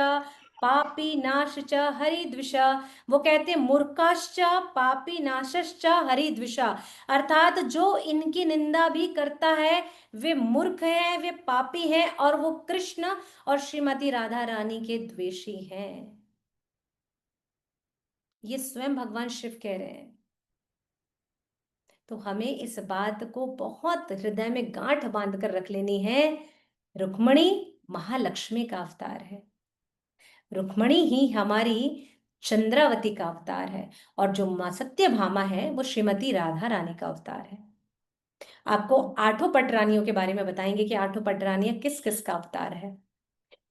पापी नाश च हरिद्विषा। वो कहते हैं मूर्खाश्च पापी नाशश्च हरिद्विषा, अर्थात जो इनकी निंदा भी करता है वे मूर्ख है, वे पापी हैं, और वो कृष्ण और श्रीमती राधा रानी के द्वेषी हैं। ये स्वयं भगवान शिव कह रहे हैं। तो हमें इस बात को बहुत हृदय में गांठ बांध कर रख लेनी है, रुक्मणी महालक्ष्मी का अवतार है, रुक्मणी ही हमारी चंद्रावती का अवतार है, और जो मां सत्यभामा है वो श्रीमती राधा रानी का अवतार है। आपको आठों पटरानियों के बारे में बताएंगे कि आठों पटरानियां किस किस का अवतार है।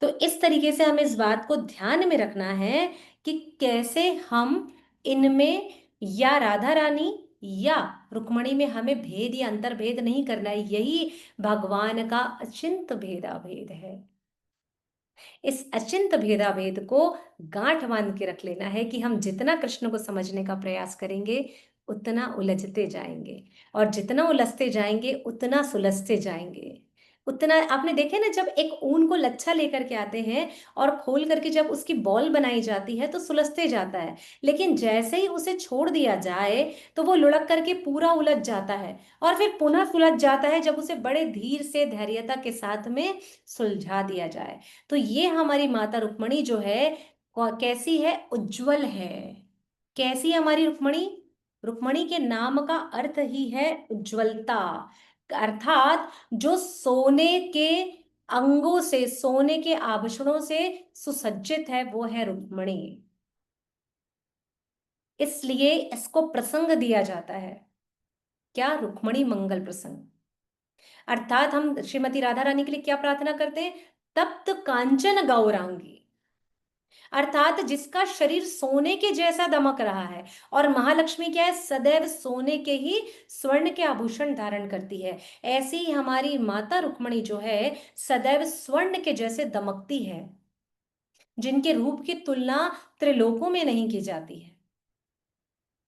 तो इस तरीके से हमें इस बात को ध्यान में रखना है कि कैसे हम इनमें या राधा रानी या रुक्मणी में हमें भेद या अंतर भेद नहीं करना है। यही भगवान का अचिंत भेदाभेद है। इस अचिंत भेदाभेद को गांठ बांध के रख लेना है कि हम जितना कृष्ण को समझने का प्रयास करेंगे उतना उलझते जाएंगे, और जितना उलझते जाएंगे उतना सुलझते जाएंगे। उतना, आपने देखे ना, जब एक ऊन को लच्छा लेकर के आते हैं और खोल करके जब उसकी बॉल बनाई जाती है तो सुलझते जाता है, लेकिन जैसे ही उसे छोड़ दिया जाए तो वो लुढ़क करके पूरा उलझ जाता है, और फिर पुनः सुलझ जाता है जब उसे बड़े धीर से धैर्यता के साथ में सुलझा दिया जाए। तो ये हमारी माता रुक्मणी जो है कैसी है? उज्जवल है। कैसी है हमारी रुक्मणी? रुक्मणी के नाम का अर्थ ही है उज्जवलता, अर्थात जो सोने के अंगों से, सोने के आभूषणों से सुसज्जित है, वो है रुक्मणी। इसलिए इसको प्रसंग दिया जाता है क्या? रुक्मणी मंगल प्रसंग। अर्थात हम श्रीमती राधा रानी के लिए क्या प्रार्थना करते हैं? तप्त कांचन गौरांगी, अर्थात जिसका शरीर सोने के जैसा दमक रहा है। और महालक्ष्मी क्या है? सदैव सोने के ही स्वर्ण के आभूषण धारण करती है। ऐसी ही हमारी माता रुक्मणी जो है सदैव स्वर्ण के जैसे दमकती है, जिनके रूप की तुलना त्रिलोकों में नहीं की जाती है।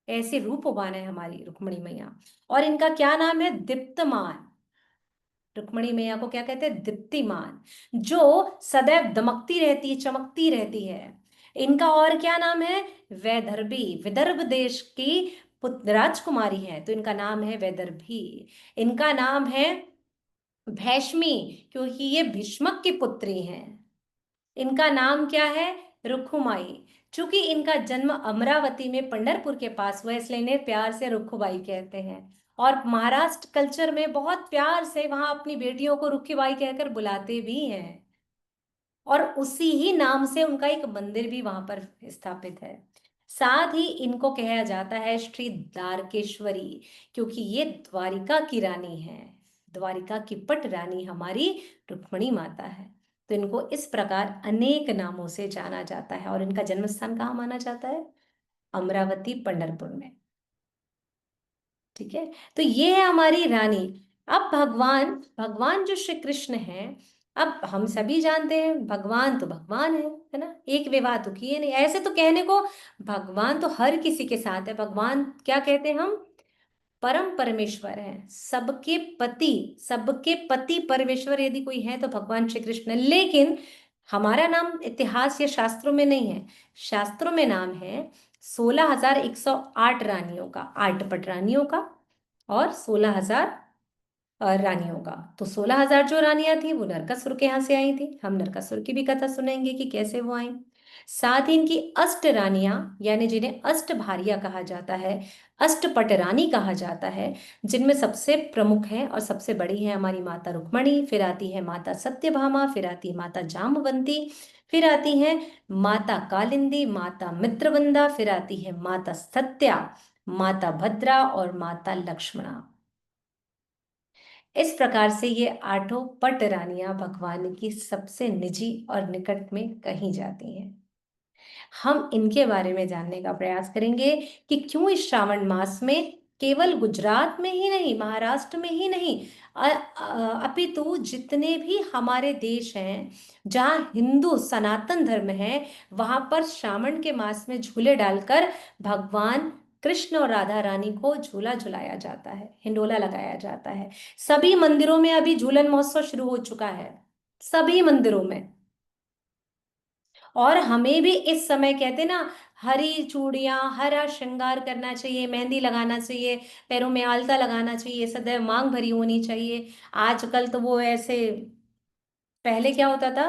ऐसे रूपवान है हमारी रुक्मणी मैया। और इनका क्या नाम है? दीप्तमान। रुक्मणी मैया को क्या कहते हैं? दीप्तिमान, जो सदैव दमकती रहती है, चमकती रहती है। इनका और क्या नाम है? वैदर्भी, विदर्भ देश की राजकुमारी है, तो इनका नाम है वैदर्भी। इनका नाम है भैष्मी, क्योंकि ये भीष्मक की पुत्री हैं। इनका नाम क्या है? रुखुमाई। चूंकि इनका जन्म अमरावती में पंढरपुर के पास हुआ, इसलिए इन्हें प्यार से रुखुबाई कहते हैं। और महाराष्ट्र कल्चर में बहुत प्यार से वहां अपनी बेटियों को रुखीबाई कहकर बुलाते भी हैं। और उसी ही नाम से उनका एक मंदिर भी वहां पर स्थापित है। साथ ही इनको कहा जाता है श्री द्वारकेश्वरी, क्योंकि ये द्वारिका की रानी है। द्वारिका की पट रानी हमारी रुक्मणी माता है। तो इनको इस प्रकार अनेक नामों से जाना जाता है। और इनका जन्म स्थान कहाँ माना जाता है? अमरावती, पंढरपुर में। ठीक है, तो ये है हमारी रानी। अब भगवान भगवान जो श्री कृष्ण हैं, अब हम सभी जानते हैं भगवान तो भगवान है ना, एक विवाह तो किए नहीं। ऐसे तो कहने को भगवान तो हर किसी के साथ है। भगवान क्या कहते हैं हम? परम परमेश्वर है, सबके पति परमेश्वर यदि कोई है तो भगवान श्री कृष्ण। लेकिन हमारा नाम इतिहास या शास्त्रों में नहीं है। शास्त्रों में नाम है 16,108 रानियों का, 8 पट रानियों का, और 16,000 रानियों का। तो 16,000 जो रानियां थी वो नरकासुर के यहाँ से आई थी। हम नरकासुर की भी कथा सुनेंगे कि कैसे वो आई। साथ ही इनकी अष्ट रानियां, यानी जिन्हें अष्ट भारिया कहा जाता है, अष्टपट रानी कहा जाता है, जिनमें सबसे प्रमुख है और सबसे बड़ी है हमारी माता रुक्मणी, फिर आती है माता सत्यभामा, फिर आती है माता जामवंती, फिर आती है माता कालिंदी, माता मित्रवंदा, फिर आती है माता सत्या, माता भद्रा और माता लक्ष्मणा। इस प्रकार से ये 8 पट रानियां भगवान की सबसे निजी और निकट में कही जाती हैं। हम इनके बारे में जानने का प्रयास करेंगे कि क्यों इस श्रावण मास में केवल गुजरात में ही नहीं, महाराष्ट्र में ही नहीं, अपितु जितने भी हमारे देश हैं जहाँ हिंदू सनातन धर्म है, वहां पर श्रावण के मास में झूले डालकर भगवान कृष्ण और राधा रानी को झूला झुलाया जाता है, हिंडोला लगाया जाता है। सभी मंदिरों में अभी झूलन महोत्सव शुरू हो चुका है, सभी मंदिरों में। और हमें भी इस समय कहते ना, हरी चूड़ियां, हरा श्रृंगार करना चाहिए, मेहंदी लगाना चाहिए, पैरों में आलता लगाना चाहिए, सदैव मांग भरी होनी चाहिए। आजकल तो वो ऐसे, पहले क्या होता था,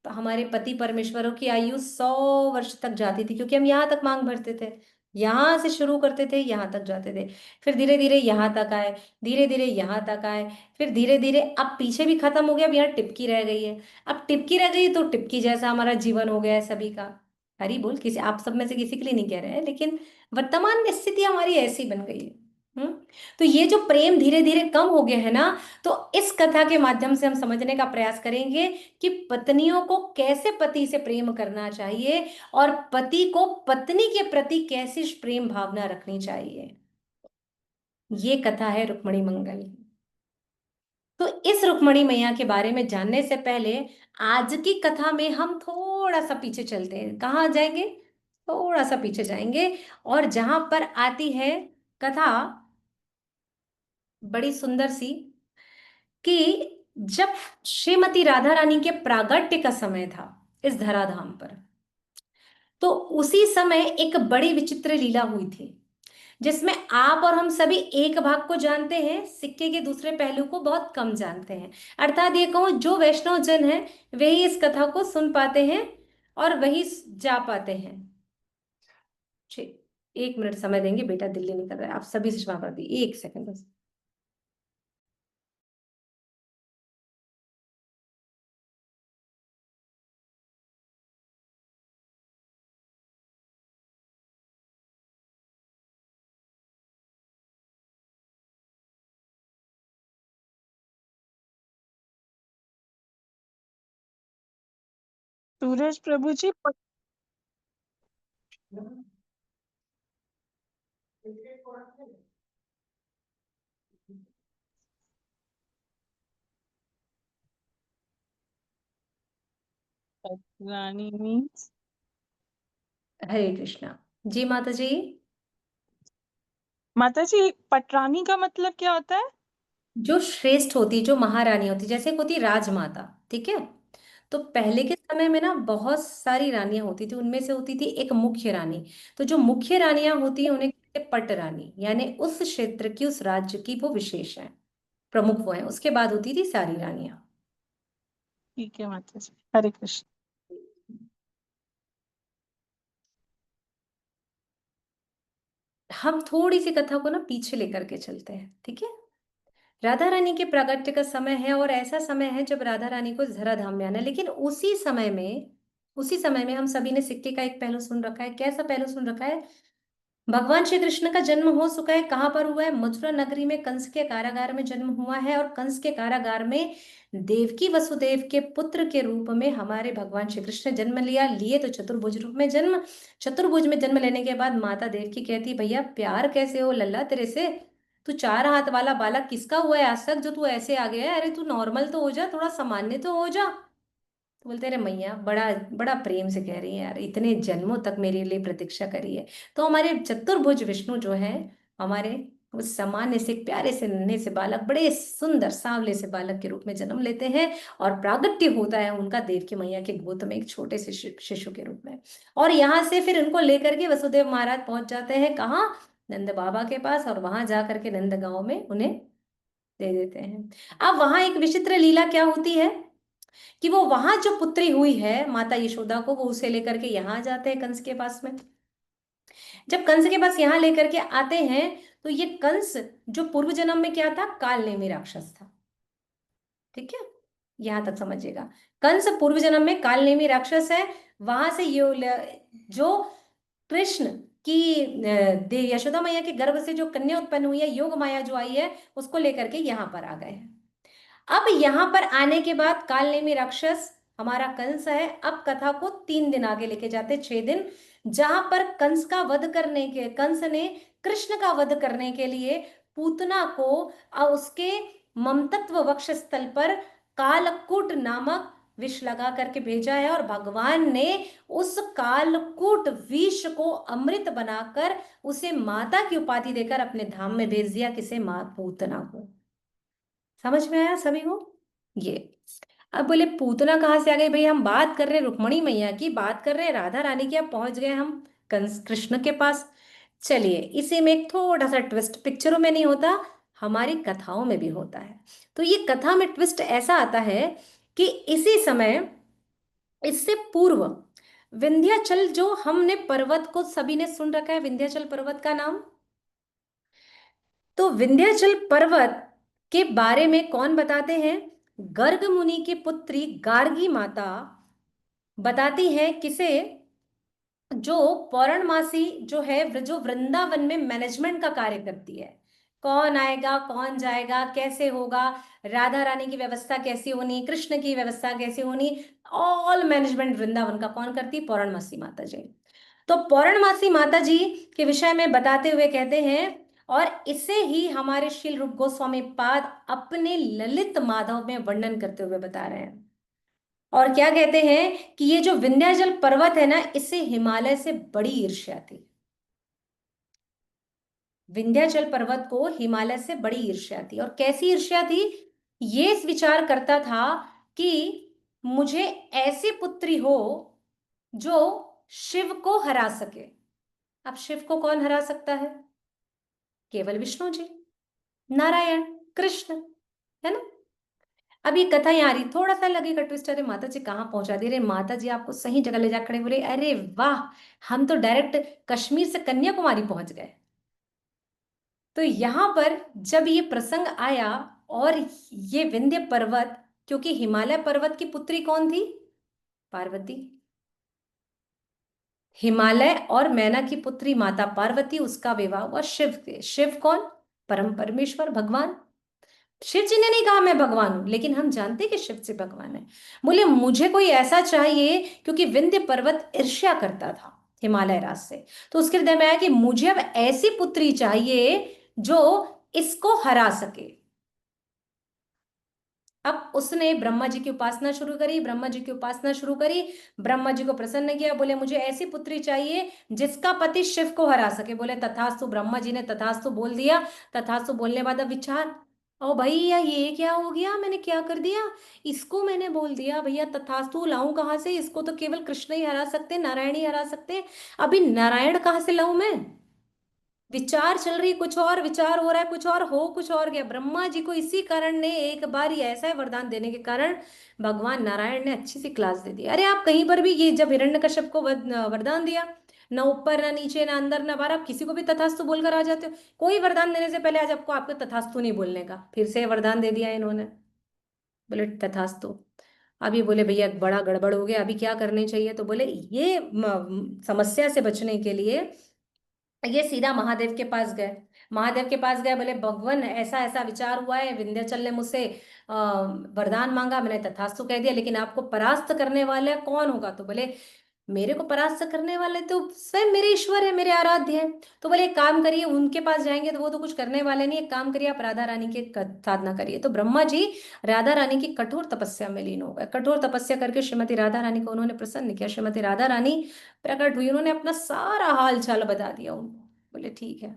हमारे पति परमेश्वरों की आयु 100 वर्ष तक जाती थी, क्योंकि हम यहाँ तक मांग भरते थे, यहाँ से शुरू करते थे, यहाँ तक जाते थे, फिर धीरे धीरे यहाँ तक आए, धीरे धीरे यहाँ तक आए, फिर धीरे धीरे अब पीछे भी खत्म हो गया, अब यहाँ टिपकी रह गई है। अब टिपकी रह गई तो टिपकी जैसा हमारा जीवन हो गया है सभी का। हरी बोल, किसी आप सब में से किसी के लिए नहीं कह रहे हैं, लेकिन वर्तमान स्थिति हमारी ऐसी बन गई है। हम्म। तो ये जो प्रेम धीरे धीरे कम हो गया है ना, तो इस कथा के माध्यम से हम समझने का प्रयास करेंगे कि पत्नियों को कैसे पति से प्रेम करना चाहिए और पति को पत्नी के प्रति कैसी प्रेम भावना रखनी चाहिए। ये कथा है रुक्मणी मंगल। तो इस रुक्मणी मैया के बारे में जानने से पहले आज की कथा में हम थोड़ा सा पीछे चलते हैं। कहाँ जाएंगे? थोड़ा सा पीछे जाएंगे, और जहां पर आती है कथा बड़ी सुंदर सी, कि जब श्रीमती राधा रानी के प्रागट्य का समय था इस धराधाम पर, तो उसी समय एक बड़ी विचित्र लीला हुई थी, जिसमें आप और हम सभी एक भाग को जानते हैं, सिक्के के दूसरे पहलू को बहुत कम जानते हैं। अर्थात ये कहूं, जो वैष्णव जन है वही इस कथा को सुन पाते हैं और वही जा पाते हैं। 1 मिनट समय देंगे, बेटा दिल्ली निकल रहा है, आप सभी से क्षमा कर दी, 1 सेकंड बस। सूरज प्रभु जी रानी मीन्स हरे कृष्णा। जी माता जी। माता जी, पटरानी का मतलब क्या होता है? जो श्रेष्ठ होती, जो महारानी होती, जैसे एक होती राजमाता, ठीक है। तो पहले के समय में ना बहुत सारी रानियां होती थी, उनमें से होती थी एक मुख्य रानी। तो जो मुख्य रानियां होती हैं उन्हें कहते हैं पट रानी, यानी उस क्षेत्र की, उस राज्य की वो विशेष है, प्रमुख वो है। उसके बाद होती थी सारी रानियां। ठीक है माता जी, हरे कृष्ण। हम थोड़ी सी कथा को ना पीछे लेकर के चलते हैं, ठीक है। राधा रानी के प्रागट्य का समय है, और ऐसा समय है जब राधा रानी को जरा धाम में आना है। लेकिन उसी समय में हम सभी ने सिक्के का एक पहलू सुन रखा है। कैसा पहलू सुन रखा है? भगवान श्री कृष्ण का जन्म हो चुका है। कहाँ पर हुआ है? मथुरा नगरी में कंस के कारागार में जन्म हुआ है। और कंस के कारागार में देवकी वसुदेव के पुत्र के रूप में हमारे भगवान श्री कृष्ण ने जन्म लिया। लिए तो चतुर्भुज रूप में जन्म। चतुर्भुज में जन्म लेने के बाद माता देवकी कहती, भैया प्यार कैसे हो लल्ला तेरे से? तू 4 हाथ वाला बालक किसका हुआ है आज तक, जो तू ऐसे आ गया है? अरे तू नॉर्मल तो हो जा, थोड़ा सामान्य तो हो जा। तो बोलते अरे मैया, बड़ा बड़ा प्रेम से कह रही है यार, इतने जन्मों तक मेरे लिए प्रतीक्षा करी है। तो हमारे चतुर्भुज विष्णु जो है, हमारे उस सामान्य से एक प्यारे से नन्हे से बालक, बड़े सुंदर सांवले से बालक के रूप में जन्म लेते हैं। और प्रागट्य होता है उनका देवकी मैया के गोद में एक छोटे से शिशु के रूप में। और यहाँ से फिर इनको लेकर के वसुदेव महाराज पहुंच जाते हैं कहाँ? नंद बाबा के पास। और वहां जा करके नंद गांव में उन्हें दे देते हैं। अब वहां एक विचित्र लीला क्या होती है कि वो वहां जो पुत्री हुई है माता यशोदा को, वो उसे लेकर के यहाँ आ जाते हैं कंस के पास में। जब कंस के पास यहाँ लेकर के आते हैं, तो ये कंस जो पूर्व जन्म में क्या था? काल नेमी राक्षस था, ठीक है। यहां तक समझिएगा। कंस पूर्व जन्म में काल नेमी राक्षस है। वहां से जो कृष्ण की यशोदा मैया के गर्भ से जो कन्या उत्पन्न हुई है, योग माया जो आई है, उसको लेकर के यहाँ पर आ गए हैं। अब यहां पर आने के बाद काल नेमी राक्षस हमारा कंस है। अब कथा को 3 दिन आगे लेके जाते, 6 दिन, जहां पर कंस ने कृष्ण का वध करने के लिए पूतना को उसके ममतत्व वक्ष स्थल पर कालकूट नामक विष लगा करके भेजा है। और भगवान ने उस कालकूट विष को अमृत बनाकर उसे माता की उपाधि देकर अपने धाम में भेज दिया। किसे? मां पूतना को। समझ में आया सभी को ये? अब बोले पूतना कहाँ से आ गई? भाई हम बात कर रहे हैं रुक्मणी मैया की, बात कर रहे हैं राधा रानी की। अब पहुंच गए हम कंस कृष्ण के पास। चलिए, इसी में एक थोड़ा सा ट्विस्ट, पिक्चरों में नहीं होता, हमारी कथाओं में भी होता है। तो ये कथा में ट्विस्ट ऐसा आता है कि इसी समय, इससे पूर्व, विंध्याचल जो हमने पर्वत को सभी ने सुन रखा है, विंध्याचल पर्वत का नाम। तो विंध्याचल पर्वत के बारे में कौन बताते हैं? गर्ग मुनि की पुत्री गार्गी माता बताती है। किसे? जो पौर्णमासी जो है, जो वृंदावन में मैनेजमेंट का कार्य करती है। कौन आएगा, कौन जाएगा, कैसे होगा, राधा रानी की व्यवस्था कैसी होनी, कृष्ण की व्यवस्था कैसी होनी, ऑल मैनेजमेंट वृंदावन का कौन करती? पौर्णमासी माता जी। तो पौर्णमासी माता जी के विषय में बताते हुए कहते हैं, और इसे ही हमारे श्रील रूप गोस्वामी पाद अपने ललित माधव में वर्णन करते हुए बता रहे हैं। और क्या कहते हैं कि ये जो विंध्याचल पर्वत है ना, इससे हिमालय से बड़ी ईर्ष्या थी। विंध्याचल पर्वत को हिमालय से बड़ी ईर्ष्या थी। और कैसी ईर्ष्या थी? ये इस विचार करता था कि मुझे ऐसी पुत्री हो जो शिव को हरा सके। अब शिव को कौन हरा सकता है? केवल विष्णु जी, नारायण, कृष्ण, है ना। अब ये कथा यहाँ आ रही, थोड़ा सा लगेगा ट्विस्ट, अरे माता जी कहाँ पहुंचा दे रहे, माता जी आपको सही जगह ले जा खड़े। बोले अरे वाह, हम तो डायरेक्ट कश्मीर से कन्याकुमारी पहुंच गए। तो यहां पर जब ये प्रसंग आया, और ये विंध्य पर्वत, क्योंकि हिमालय पर्वत की पुत्री कौन थी? पार्वती। हिमालय और मैना की पुत्री माता पार्वती, उसका विवाह हुआ शिव से। शिव कौन? परम परमेश्वर भगवान। शिव जी ने नहीं कहा मैं भगवान हूं, लेकिन हम जानते कि शिव जी भगवान है। बोले मुझे कोई ऐसा चाहिए, क्योंकि विंध्य पर्वत ईर्ष्या करता था हिमालय राज से। तो उसके हृदय में आया कि मुझे अब ऐसी पुत्री चाहिए जो इसको हरा सके। अब उसने ब्रह्मा जी की उपासना शुरू करी, ब्रह्मा जी की उपासना शुरू करी, ब्रह्मा जी को प्रसन्न किया, बोले मुझे ऐसी पुत्री चाहिए जिसका पति शिव को हरा सके। बोले तथास्तु, ब्रह्मा जी ने तथास्तु बोल दिया। तथास्तु बोलने के बाद अब विचार, ओ भैया ये क्या हो गया, मैंने क्या कर दिया, इसको मैंने बोल दिया भैया तथास्तु, लाऊं कहाँ से, इसको तो केवल कृष्ण ही हरा सकते, नारायण ही हरा सकते, अभी नारायण कहाँ से लाऊं मैं। विचार चल रही कुछ और, विचार हो रहा है कुछ और, हो कुछ और गया। ब्रह्मा जी को इसी कारण ने एक बार ही ऐसा वरदान देने के कारण भगवान नारायण ने अच्छी सी क्लास दे दी। अरे आप कहीं पर भी ये जब हिरण्यकश्यप को वरदान दिया, ना ऊपर ना नीचे ना अंदर ना बाहर, आप किसी को भी तथास्तु बोलकर आ जाते हो। कोई वरदान देने से पहले आज आपको आपको तथास्तु नहीं बोलने का, फिर से वरदान दे दिया इन्होंने, बोले तथास्तु। अभी बोले भैया बड़ा गड़बड़ हो गया, अभी क्या करने चाहिए। तो बोले ये समस्या से बचने के लिए ये सीधा महादेव के पास गए। महादेव के पास गए, बोले भगवान ऐसा ऐसा विचार हुआ है, विंध्याचल ने मुझसे वरदान मांगा, मैंने तथास्तु कह दिया, लेकिन आपको परास्त करने वाला कौन होगा। तो बोले मेरे को परास्त करने वाले तो स्वयं मेरे ईश्वर है, मेरे आराध्य है। तो बोले एक काम करिए, उनके पास जाएंगे तो वो तो कुछ करने वाले नहीं, एक काम करिए आप राधा रानी की साधना करिए। तो ब्रह्मा जी राधा रानी की कठोर तपस्या में लीन हो गए। कठोर तपस्या करके श्रीमती राधा रानी को उन्होंने प्रसन्न किया। श्रीमती राधा रानी प्रकट हुई, उन्होंने अपना सारा हाल चाल बता दिया उनको। बोले ठीक है।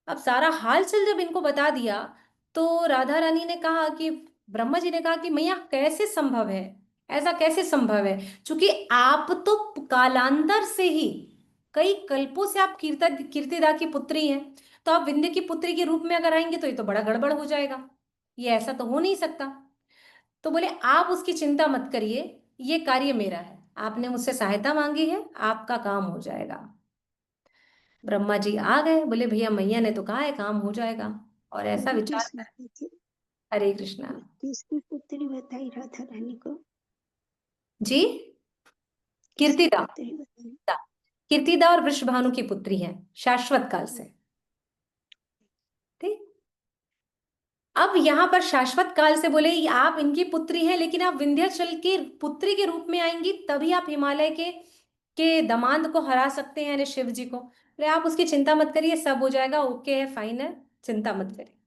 अब सारा हाल चाल जब इनको बता दिया, तो राधा रानी ने कहा कि, ब्रह्मा जी ने कहा कि मैया कैसे संभव है, ऐसा कैसे संभव है, क्योंकि आप तो कालांतर से ही, कई कल्पों से आप कीर्तिदा की पुत्री हैं, तो आप विंध्य की पुत्री के रूप में अगर आएंगे तो ये तो बड़ा गड़बड़ हो जाएगा, ये ऐसा तो हो नहीं सकता। तो बोले आप उसकी चिंता मत करिए, ये कार्य मेरा है, आपने मुझसे सहायता मांगी है, आपका काम हो जाएगा। ब्रह्मा जी आ गए, बोले भैया मैया ने तो कहा है काम हो जाएगा, और ऐसा विचार किस माता जी, हरे कृष्णा। किसकी पुत्री बताई राधा रानी को, जी किसकी कीर्तिदा, पुत्री बताई। कीर्तिदा और वृषभानु की पुत्री है शाश्वत काल से। ठीक। अब यहाँ पर शाश्वत काल से बोले आप इनकी पुत्री हैं, लेकिन आप विंध्याचल की पुत्री के रूप में आएंगी तभी आप हिमालय के दामाद को हरा सकते हैं, यानी शिव जी को। बोले आप उसकी चिंता मत करिए, सब हो जाएगा, ओके है, फाइन है, चिंता मत करिए।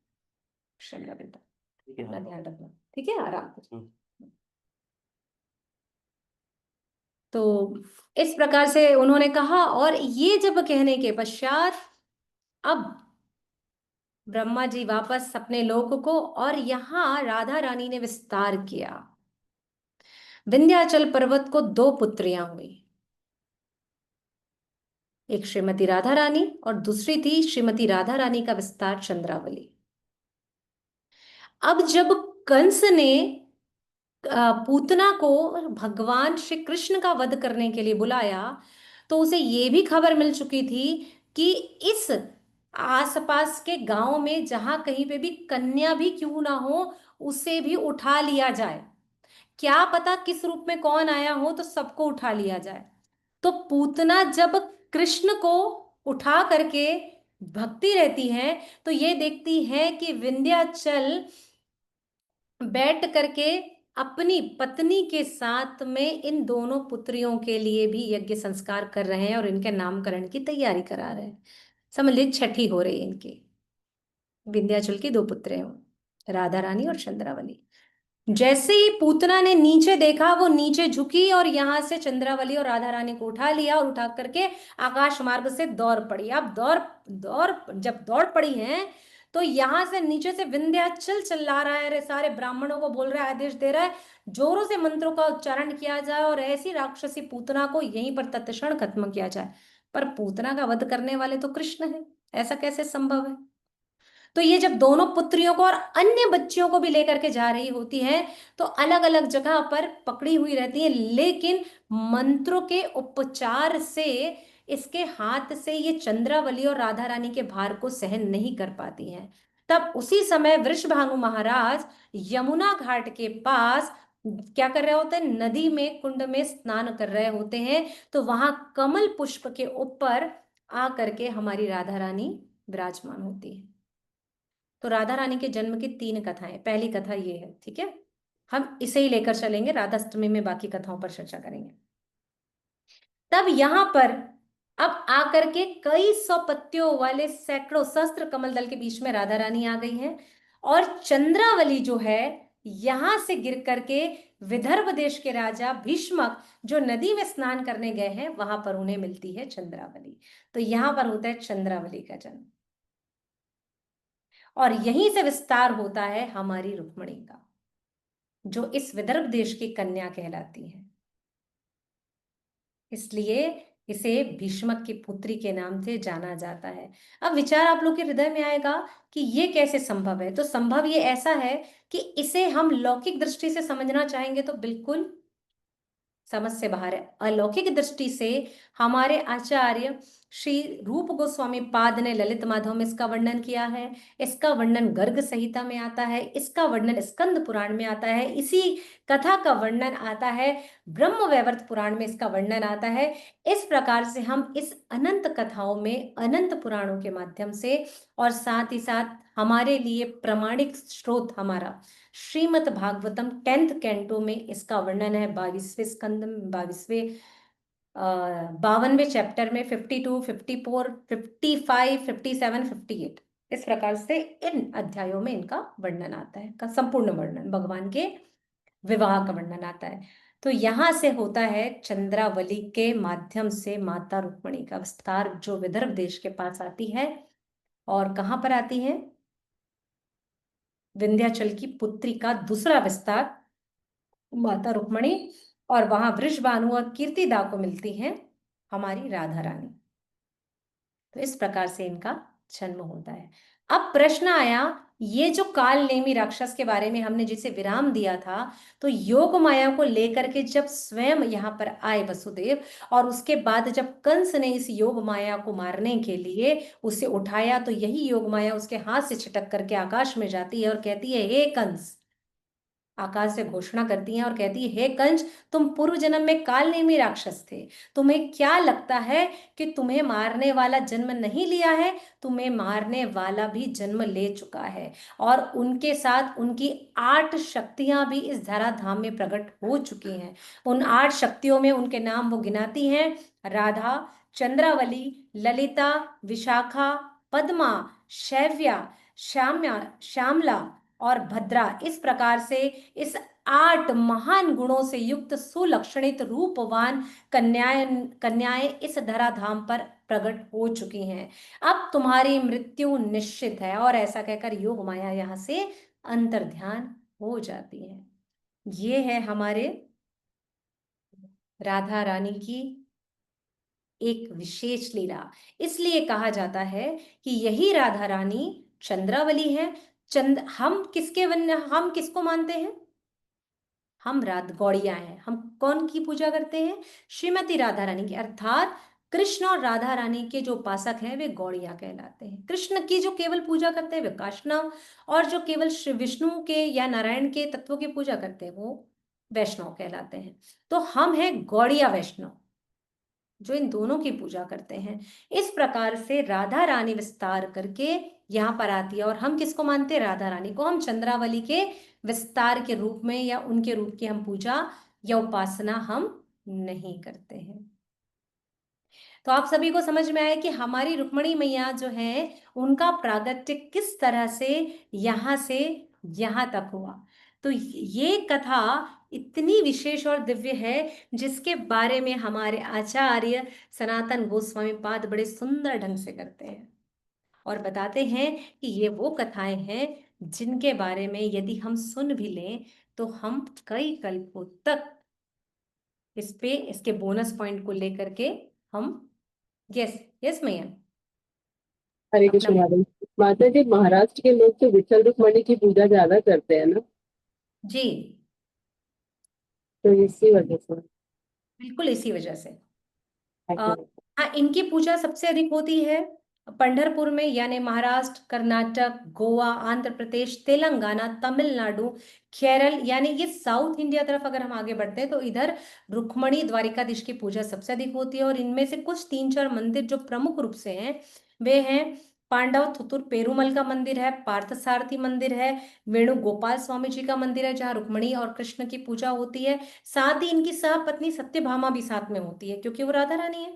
क्षमा बेटा, अपना ध्यान रखना, ठीक है, आराम करिए। तो इस प्रकार से उन्होंने कहा, और ये जब कहने के पश्चात अब ब्रह्मा जी वापस अपने लोक को, और यहाँ राधा रानी ने विस्तार किया। विंध्याचल पर्वत को दो पुत्रियां हुई, एक श्रीमती राधा रानी और दूसरी थी श्रीमती राधा रानी का विस्तार चंद्रावली। अब जब कंस ने पूतना को भगवान श्री कृष्ण का वध करने के लिए बुलाया, तो उसे ये भी खबर मिल चुकी थी कि इस आसपास के गांव में जहां कहीं पे भी कन्या भी क्यों ना हो, उसे भी उठा लिया जाए, क्या पता किस रूप में कौन आया हो, तो सबको उठा लिया जाए। तो पूतना जब कृष्ण को उठा करके भक्ति रहती है, तो ये देखती है कि विंध्याचल बैठ करके अपनी पत्नी के साथ में इन दोनों पुत्रियों के लिए भी यज्ञ संस्कार कर रहे हैं और इनके नामकरण की तैयारी करा रहे हैं। समझ लीजिए छठी हो रही है इनकी, विंध्याचल की दो पुत्रें हैं, राधा रानी और चंद्रावली। जैसे ही पूतना ने नीचे देखा, वो नीचे झुकी और यहां से चंद्रावली और राधा रानी को उठा लिया, और उठा करके आकाश मार्ग से दौड़ पड़ी। अब दौड़ दौड़ जब दौड़ पड़ी है, तो यहां से नीचे से विंध्याचल चिल्ला रहा है, सारे ब्राह्मणों को बोल रहा है, आदेश दे रहा है जोरों से मंत्रों का उच्चारण किया जाए और ऐसी राक्षसी पूतना को यहीं पर तत्क्षण खत्म किया जाए। पर पूतना का वध करने वाले तो कृष्ण है, ऐसा कैसे संभव है। तो ये जब दोनों पुत्रियों को और अन्य बच्चियों को भी लेकर के जा रही होती है, तो अलग अलग जगह पर पकड़ी हुई रहती है, लेकिन मंत्रों के उपचार से इसके हाथ से ये चंद्रावली और राधा रानी के भार को सहन नहीं कर पाती हैं। तब उसी समय वृषभानु महाराज यमुना घाट के पास क्या कर रहे होते हैं, नदी में कुंड में स्नान कर रहे होते हैं। तो वहां कमल पुष्प के ऊपर आ करके हमारी राधा रानी विराजमान होती है। तो राधा रानी के जन्म की 3 कथाएं, पहली कथा ये है, ठीक है। हम इसे ही लेकर चलेंगे, राधाष्टमी में बाकी कथाओं पर चर्चा करेंगे। तब यहां पर अब आकर के कई सौ पत्तियों वाले सैकड़ों सहस्त्र कमल दल के बीच में राधा रानी आ गई हैं, और चंद्रावली जो है यहां से गिर करके विदर्भ देश के राजा भीष्मक जो नदी में स्नान करने गए हैं वहां पर उन्हें मिलती है चंद्रावली। तो यहां पर होता है चंद्रावली का जन्म, और यहीं से विस्तार होता है हमारी रुक्मिणी का, जो इस विदर्भ देश की कन्या कहलाती है। इसलिए इसे भीष्मक की पुत्री के नाम से जाना जाता है। अब विचार आप लोग के हृदय में आएगा कि ये कैसे संभव है। तो संभव ये ऐसा है कि इसे हम लौकिक दृष्टि से समझना चाहेंगे तो बिल्कुल समझ से बाहर है। अलौकिक दृष्टि से हमारे आचार्य श्री रूप गोस्वामी पाद ने ललित माधव में इसका वर्णन किया है, इसका वर्णन गर्ग संहिता में आता है, इसका वर्णन स्कंद पुराण में आता है, इसी कथा का वर्णन आता है ब्रह्म वैवर्त पुराण में, इसका वर्णन आता है। इस प्रकार से हम इस अनंत कथाओं में, अनंत पुराणों के माध्यम से, और साथ ही साथ हमारे लिए प्रमाणिक स्रोत हमारा श्रीमद् भागवतम 10th कैंटो में इसका वर्णन है, 22वें स्कंद में, 52वें चैप्टर में 52, 54, 55, 57, 58, इस प्रकार से इन अध्यायों में इनका वर्णन आता है, का संपूर्ण वर्णन, भगवान के विवाह का वर्णन आता है। तो यहां से होता है चंद्रावली के माध्यम से माता रुक्मिणी का विस्तार, जो विदर्भ देश के पास आती है। और कहां पर आती है? विंध्याचल की पुत्री का दूसरा विस्तार माता रुक्मिणी, और वहां वृषभानु और कीर्तिदा को मिलती है हमारी राधा रानी। तो इस प्रकार से इनका जन्म होता है। अब प्रश्न आया, ये जो काल नेमी राक्षस के बारे में हमने जिसे विराम दिया था, तो योग माया को लेकर के जब स्वयं यहाँ पर आए वसुदेव, और उसके बाद जब कंस ने इस योग माया को मारने के लिए उसे उठाया, तो यही योग माया उसके हाथ से छिटक करके आकाश में जाती है और कहती है, हे कंस, आकाश से घोषणा करती है और कहती है, हे कंस, तुम पूर्व जन्म में काल नेमी राक्षस थे, तुम्हें क्या लगता है कि तुम्हें मारने वाला जन्म नहीं लिया है? तुम्हें मारने वाला भी जन्म ले चुका है, और उनके साथ उनकी 8 शक्तियां भी इस धराधाम में प्रकट हो चुकी हैं। उन 8 शक्तियों में उनके नाम वो गिनाती हैं, राधा, चंद्रावली, ललिता, विशाखा, पद्मा, शैव्या, श्यामला और भद्रा। इस प्रकार से इस 8 महान गुणों से युक्त सुलक्षणित रूपवान कन्याएं इस धराधाम पर प्रकट हो चुकी हैं। अब तुम्हारी मृत्यु निश्चित है। और ऐसा कहकर योग माया यहां से अंतर्ध्यान हो जाती है। ये है हमारे राधा रानी की एक विशेष लीला। इसलिए कहा जाता है कि यही राधा रानी चंद्रावली है। हम किसको मानते हैं? हम गौड़िया हैं। हम कौन की पूजा करते हैं? श्रीमती राधा रानी की, अर्थात कृष्ण और राधा रानी के जो उपासक हैं वे गौड़िया कहलाते हैं। कृष्ण की जो केवल पूजा करते हैं वे काष्णव, और जो केवल श्री विष्णु के या नारायण के तत्वों की पूजा करते हैं वो वैष्णव कहलाते हैं। तो हम हैं गौड़िया वैष्णव, जो इन दोनों की पूजा करते हैं। इस प्रकार से राधा रानी विस्तार करके यहाँ पर आती है। और हम किसको मानते हैं? राधा रानी को। हम चंद्रावली के विस्तार के रूप में या उनके रूप की हम पूजा या उपासना हम नहीं करते हैं। तो आप सभी को समझ में आया कि हमारी रुक्मिणी मैया जो है उनका प्रागट्य किस तरह से यहाँ से यहाँ तक हुआ। तो ये कथा इतनी विशेष और दिव्य है, जिसके बारे में हमारे आचार्य सनातन गोस्वामी पाद बड़े सुंदर ढंग से करते हैं और बताते हैं कि ये वो कथाएं हैं जिनके बारे में यदि हम सुन भी लें तो हम कई कल्पों तक इसके बोनस पॉइंट को लेकर के हम यस मैया। हरे कृष्ण मैडम। माता जी, महाराष्ट्र के लोग तो विठल रुक्मिणी की पूजा ज्यादा करते हैं ना? जी, तो इसी वजह से। बिल्कुल इसी वजह से। अच्छा। हाँ, इनकी पूजा सबसे अधिक होती है पंढरपुर में, यानी महाराष्ट्र, कर्नाटक, गोवा, आंध्र प्रदेश, तेलंगाना, तमिलनाडु, केरल, यानी ये साउथ इंडिया तरफ अगर हम आगे बढ़ते हैं तो इधर रुक्मिणी द्वारिकाधीश की पूजा सबसे अधिक होती है। और इनमें से कुछ 3-4 मंदिर जो प्रमुख रूप से हैं वे हैं पांडव थुतुर पेरुमल का मंदिर है, पार्थसारथी मंदिर है, वेणुगोपाल स्वामी जी का मंदिर है जहाँ रुक्मिणी और कृष्ण की पूजा होती है। साथ ही इनकी सहपत्नी सत्यभामा भी साथ में होती है क्योंकि वो राधा रानी है,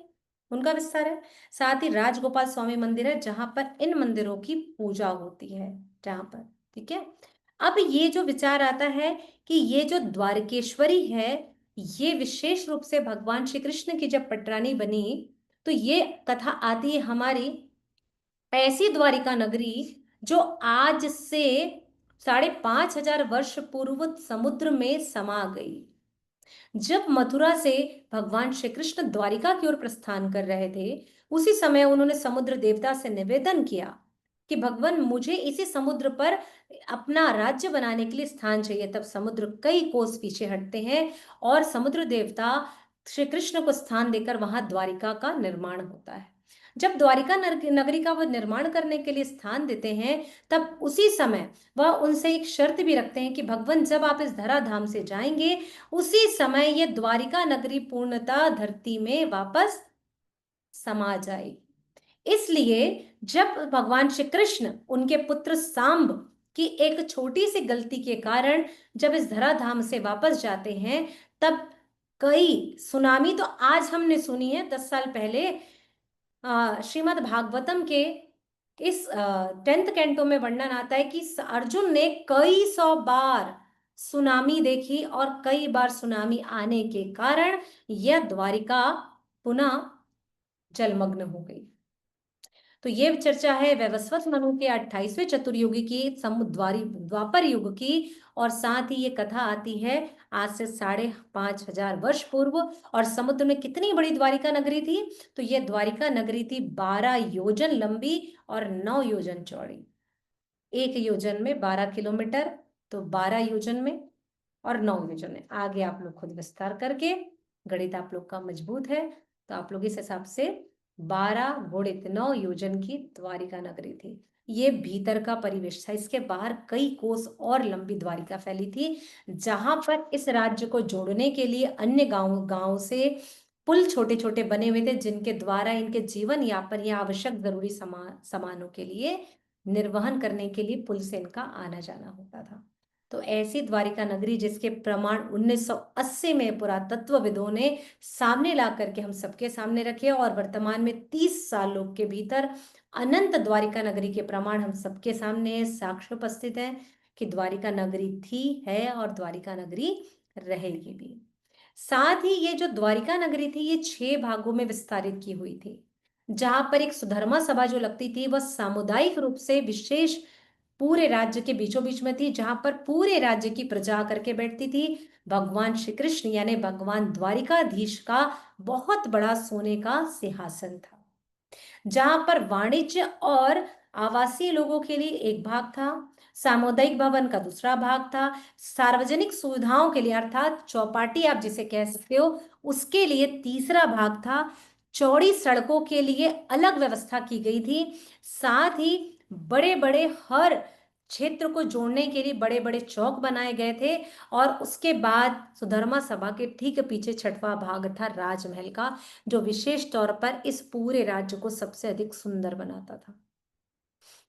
उनका विस्तार है। साथ ही राजगोपाल स्वामी मंदिर है जहां पर इन मंदिरों की पूजा होती है, जहां पर, ठीक है। अब ये जो विचार आता है कि ये जो द्वारकेश्वरी है, ये विशेष रूप से भगवान श्री कृष्ण की जब पटरानी बनी, तो ये कथा आती है हमारी ऐसी द्वारिका नगरी जो आज से 5,500 वर्ष पूर्व समुद्र में समा गई। जब मथुरा से भगवान श्री कृष्ण द्वारिका की ओर प्रस्थान कर रहे थे, उसी समय उन्होंने समुद्र देवता से निवेदन किया कि भगवान मुझे इसी समुद्र पर अपना राज्य बनाने के लिए स्थान चाहिए। तब समुद्र कई कोस पीछे हटते हैं और समुद्र देवता श्री कृष्ण को स्थान देकर वहां द्वारिका का निर्माण होता है। जब द्वारिका नगरी का वह निर्माण करने के लिए स्थान देते हैं, तब उसी समय वह उनसे एक शर्त भी रखते हैं कि भगवान जब आप इस धराधाम से जाएंगे, उसी समय ये द्वारिका नगरी पूर्णतः धरती में वापस समा जाए। इसलिए जब भगवान श्री कृष्ण उनके पुत्र सांब की एक छोटी सी गलती के कारण जब इस धराधाम से वापस जाते हैं, तब कई सुनामी तो आज हमने सुनी है, 10 साल पहले श्रीमद् भागवतम के इस 10th कैंटो में वर्णन आता है कि अर्जुन ने कई 100 बार सुनामी देखी और कई बार सुनामी आने के कारण यह द्वारिका पुनः जलमग्न हो गई। तो ये चर्चा है वैवस्वत मनु के 28वें चतुर्युगी की, द्वापर युग की, और साथ ही ये कथा आती है आज से 5,500 वर्ष पूर्व। और समुद्र में कितनी बड़ी द्वारिका नगरी थी? तो ये द्वारिका नगरी थी 12 योजन लंबी और 9 योजन चौड़ी। 1 योजन में 12 किलोमीटर, तो 12 योजन में और 9 योजन में। आगे आप लोग खुद विस्तार करके, गणित आप लोग का मजबूत है तो आप लोग इस हिसाब से 12 गुणित 9 योजन की द्वारिका नगरी थी। ये भीतर का परिवेश था, इसके बाहर कई कोस और लंबी द्वारिका फैली थी, जहां पर इस राज्य को जोड़ने के लिए अन्य गांव से पुल छोटे छोटे बने हुए थे, जिनके द्वारा इनके जीवन यापन या आवश्यक जरूरी सामानों के लिए निर्वहन करने के लिए पुल से इनका आना जाना होता था। तो ऐसी द्वारिका नगरी जिसके प्रमाण 1980 में पुरातत्वविदों ने सामने ला करके हम सबके सामने रखे, और वर्तमान में 30 सालों के भीतर अनंत द्वारिका नगरी के प्रमाण हम सबके सामने साक्ष्य उपस्थित है कि द्वारिका नगरी थी, है और द्वारिका नगरी रहेगी भी। साथ ही ये जो द्वारिका नगरी थी, ये 6 भागों में विस्तारित की हुई थी, जहां पर एक सुधर्मा सभा जो लगती थी वह सामुदायिक रूप से विशेष पूरे राज्य के बीचों बीच में थी, जहां पर पूरे राज्य की प्रजा करके बैठती थी। भगवान श्री कृष्ण यानी भगवान द्वारिकाधीश का बहुत बड़ा सोने का सिंहासन था, जहां पर वाणिज्य और आवासीय लोगों के लिए एक भाग था, सामुदायिक भवन का दूसरा भाग था, सार्वजनिक सुविधाओं के लिए अर्थात चौपाटी आप जिसे कह सकते हो उसके लिए तीसरा भाग था, चौड़ी सड़कों के लिए अलग व्यवस्था की गई थी, साथ ही बड़े बड़े हर क्षेत्र को जोड़ने के लिए बड़े बड़े चौक बनाए गए थे, और उसके बाद सुधर्मा सभा के ठीक पीछे 6वां भाग था राजमहल का, जो विशेष तौर पर इस पूरे राज्य को सबसे अधिक सुंदर बनाता था।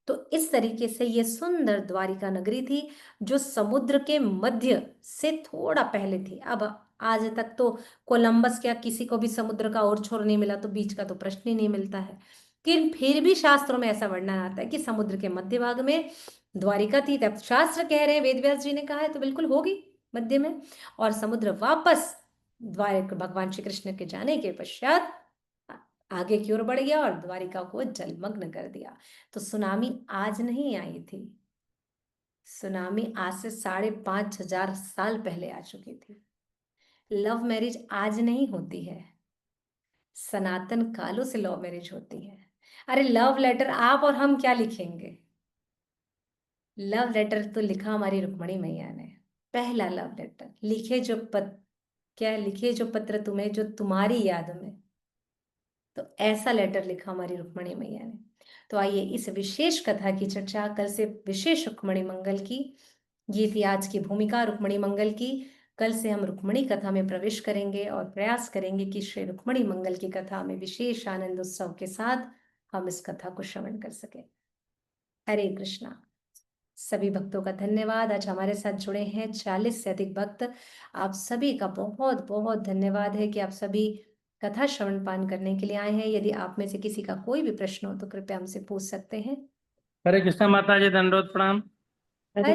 तो इस तरीके से ये सुंदर द्वारिका नगरी थी जो समुद्र के मध्य से थोड़ा पहले थी। अब आज तक तो कोलंबस क्या किसी को भी समुद्र का और छोर नहीं मिला, तो बीच का तो प्रश्न ही नहीं मिलता है, लेकिन फिर भी शास्त्रों में ऐसा वर्णन आता है कि समुद्र के मध्य भाग में द्वारिका थी। तब शास्त्र कह रहे हैं, वेद व्यास जी ने कहा है तो बिल्कुल होगी मध्य में, और समुद्र वापस द्वारिका भगवान श्री कृष्ण के जाने के पश्चात आगे की ओर बढ़ गया और द्वारिका को जलमग्न कर दिया। तो सुनामी आज नहीं आई थी, सुनामी आज से 5,500 साल पहले आ चुकी थी। लव मैरिज आज नहीं होती है, सनातन कालों से लव मैरिज होती है। अरे लव लेटर आप और हम क्या लिखेंगे? लव लेटर तो लिखा हमारी रुक्मणी मैया ने, पहला लव लेटर। लिखे जो पत्र तुम्हें जो तुम्हारी याद में, तो ऐसा लेटर लिखा हमारी रुक्मणी मैया ने। तो आइए इस विशेष कथा की चर्चा, कल से विशेष रुक्मणी मंगल की, ये थी आज की भूमिका रुक्मणी मंगल की। कल से हम रुक्मणी कथा में प्रवेश करेंगे और प्रयास करेंगे कि श्री रुक्मणी मंगल की कथा में विशेष आनंद उत्सव के साथ हम इस कथा को श्रवण कर सकें। हरे कृष्णा। सभी भक्तों का धन्यवाद। आज हमारे साथ जुड़े हैं 40 से अधिक भक्त। आप सभी का बहुत बहुत धन्यवाद है कि आप सभी कथा श्रवण पान करने के लिए आए हैं। यदि आप में से किसी का कोई भी प्रश्न हो तो कृपया हमसे पूछ सकते हैं। हरे कृष्णा माता जी, दंडोत प्रणाम। हरे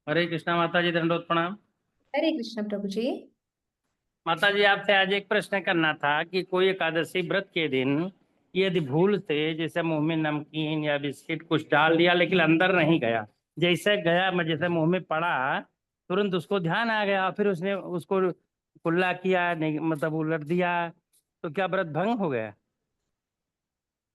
हरे कृष्णा माता जी, दंडोत प्रणाम। हरे कृष्ण प्रभु जी। माता जी, आपसे आज एक प्रश्न करना था कि कोई एकादशी व्रत के दिन यदि भूल से जैसे मुंह में नमकीन या बिस्किट कुछ डाल दिया लेकिन अंदर नहीं गया, जैसे गया मैं जैसे मुंह में पड़ा तुरंत उसको ध्यान आ गया, फिर उसने उसको कुल्ला किया, मतलब उलट दिया, तो क्या व्रत भंग हो गया?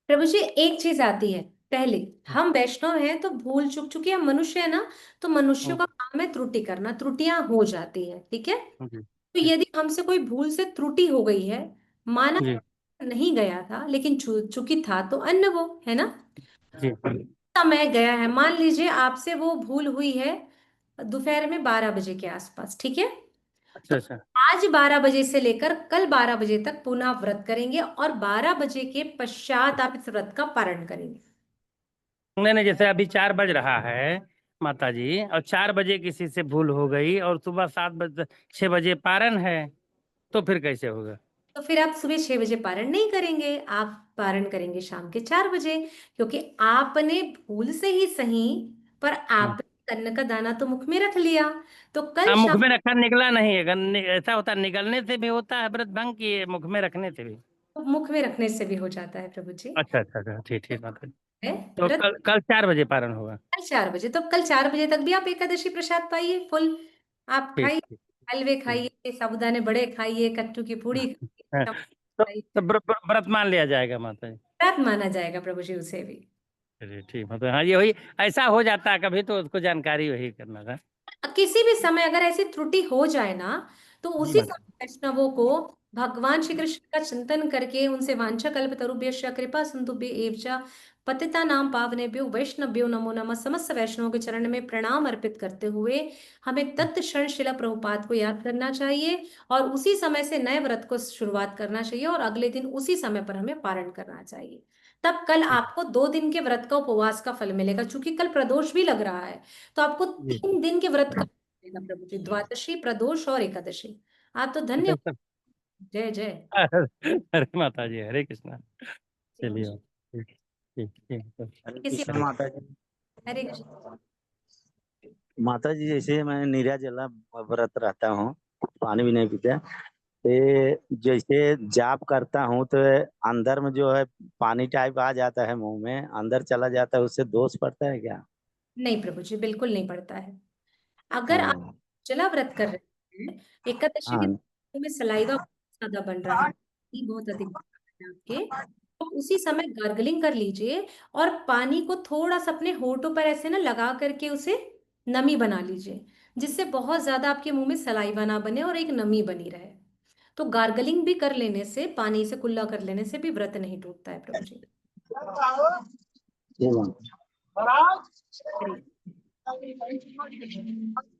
प्रभु जी एक चीज आती है, पहले हम वैष्णव हैं तो भूल चूक, चूंकि हम मनुष्य है ना, तो मनुष्यों का काम है त्रुटि करना, त्रुटियां हो जाती है, ठीक है। जी तो यदि हमसे कोई भूल से त्रुटि हो गई है, माना जी नहीं गया था लेकिन चूंकि था तो अन्न वो है ना, जी समय गया है। मान लीजिए आपसे वो भूल हुई है दोपहर में 12 बजे के आसपास, ठीक है। अच्छा तो अच्छा। आज 12 बजे से लेकर कल 12 बजे तक पुनः व्रत करेंगे और 12 बजे के पश्चात आप इस व्रत का पारण करेंगे। नहीं नहीं, जैसे अभी 4 बज रहा है माता जी, और 4 बजे किसी से भूल हो गई और सुबह 7 बजे 6 बजे पारण है, तो फिर कैसे होगा? तो फिर आप सुबह 6 बजे पारण नहीं करेंगे, आप पारण करेंगे शाम के 4 बजे, क्योंकि आपने भूल से ही सही पर आपने अन्न का दाना तो मुख में रख लिया। तो कल हाँ, मुख शाम में रखा निकला नहीं है, ऐसा होता है, निगलने से भी होता है व्रत भंग की, मुख में रखने से भी? मुख में रखने से भी हो जाता है प्रभु जी। अच्छा अच्छा अच्छा, ठीक ठीक माता जी। है तो व्रत कल 4 बजे पारण होगा? कल 4 बजे, तो कल 4 बजे तक भी आप एकादशी प्रसाद पाइए फुल। आप ठीक खाइए, ठीक हलवे ठीक। खाइए, साबूदाने बड़े खाइए, कट्टू की पूड़ी हाँ, खाइए, तो व्रत मान लिया जाएगा माता जी? व्रत माना जाएगा प्रभु जी उसे भी। चलिए ठीक, मतलब हाँ, ये वही ऐसा हो जाता है कभी, तो उसको जानकारी वही करना था। किसी भी समय अगर ऐसी त्रुटि हो जाए ना, तो जी उसी माता समय वैष्णवों को भगवान श्री कृष्ण का चिंतन करके उनसे वांछा कल्पतरुभ्यश्च कृपा सिंधुभ्य एव च पतिता नाम पावनेभ्यो वैष्णवभ्यो नमो नमः समस्त वैष्णवों के चरण में प्रणाम अर्पित करते हुए हमें तत्त क्षण शिला प्रभुपाद को याद करना चाहिए और उसी समय से नए व्रत को शुरुआत करना चाहिए और अगले दिन उसी समय पर हमें पारण करना चाहिए। तब कल आपको 2 दिन के व्रत का उपवास का फल मिलेगा, क्योंकि कल प्रदोष भी लग रहा है। तो आपको जी। 3 दिन के व्रत का मिलेगा प्रभु जी, द्वादशी प्रदोष और एकादशी। आप तो धन्य हो। अच्छा जय जय। अरे माता जी, हरे कृष्णा। चलिए ठीक ठीक ठीक। हरे किसी कृष्ण माता जी। हरे कृष्ण। माता जी, जैसे मैं निर्जला व्रत रहता हूँ, पानी भी नहीं पीता, तो जैसे जाप करता हूँ तो अंदर में जो है पानी टाइप आ जाता है, मुंह में अंदर चला जाता है, उससे दोष पड़ता है क्या? नहीं प्रभु जी, बिल्कुल नहीं पड़ता है। अगर आप हाँ जला व्रत कर रहे हैं, एकादशी के हाँ। दिन में सलाइवा बहुत ज्यादा बन रहा है, ये बहुत अधिक बन रहा है आपके, तो उसी समय गार्गलिंग कर लीजिए और पानी को थोड़ा सा अपने होठों पर ऐसे ना लगा करके उसे नमी बना लीजिए, जिससे बहुत ज्यादा आपके मुंह में सलाइवा ना बने और एक नमी बनी रहे। तो गार्गलिंग भी कर लेने से, पानी से कुल्ला कर लेने से भी व्रत नहीं टूटता है प्रभु जी। ठीक है। हरे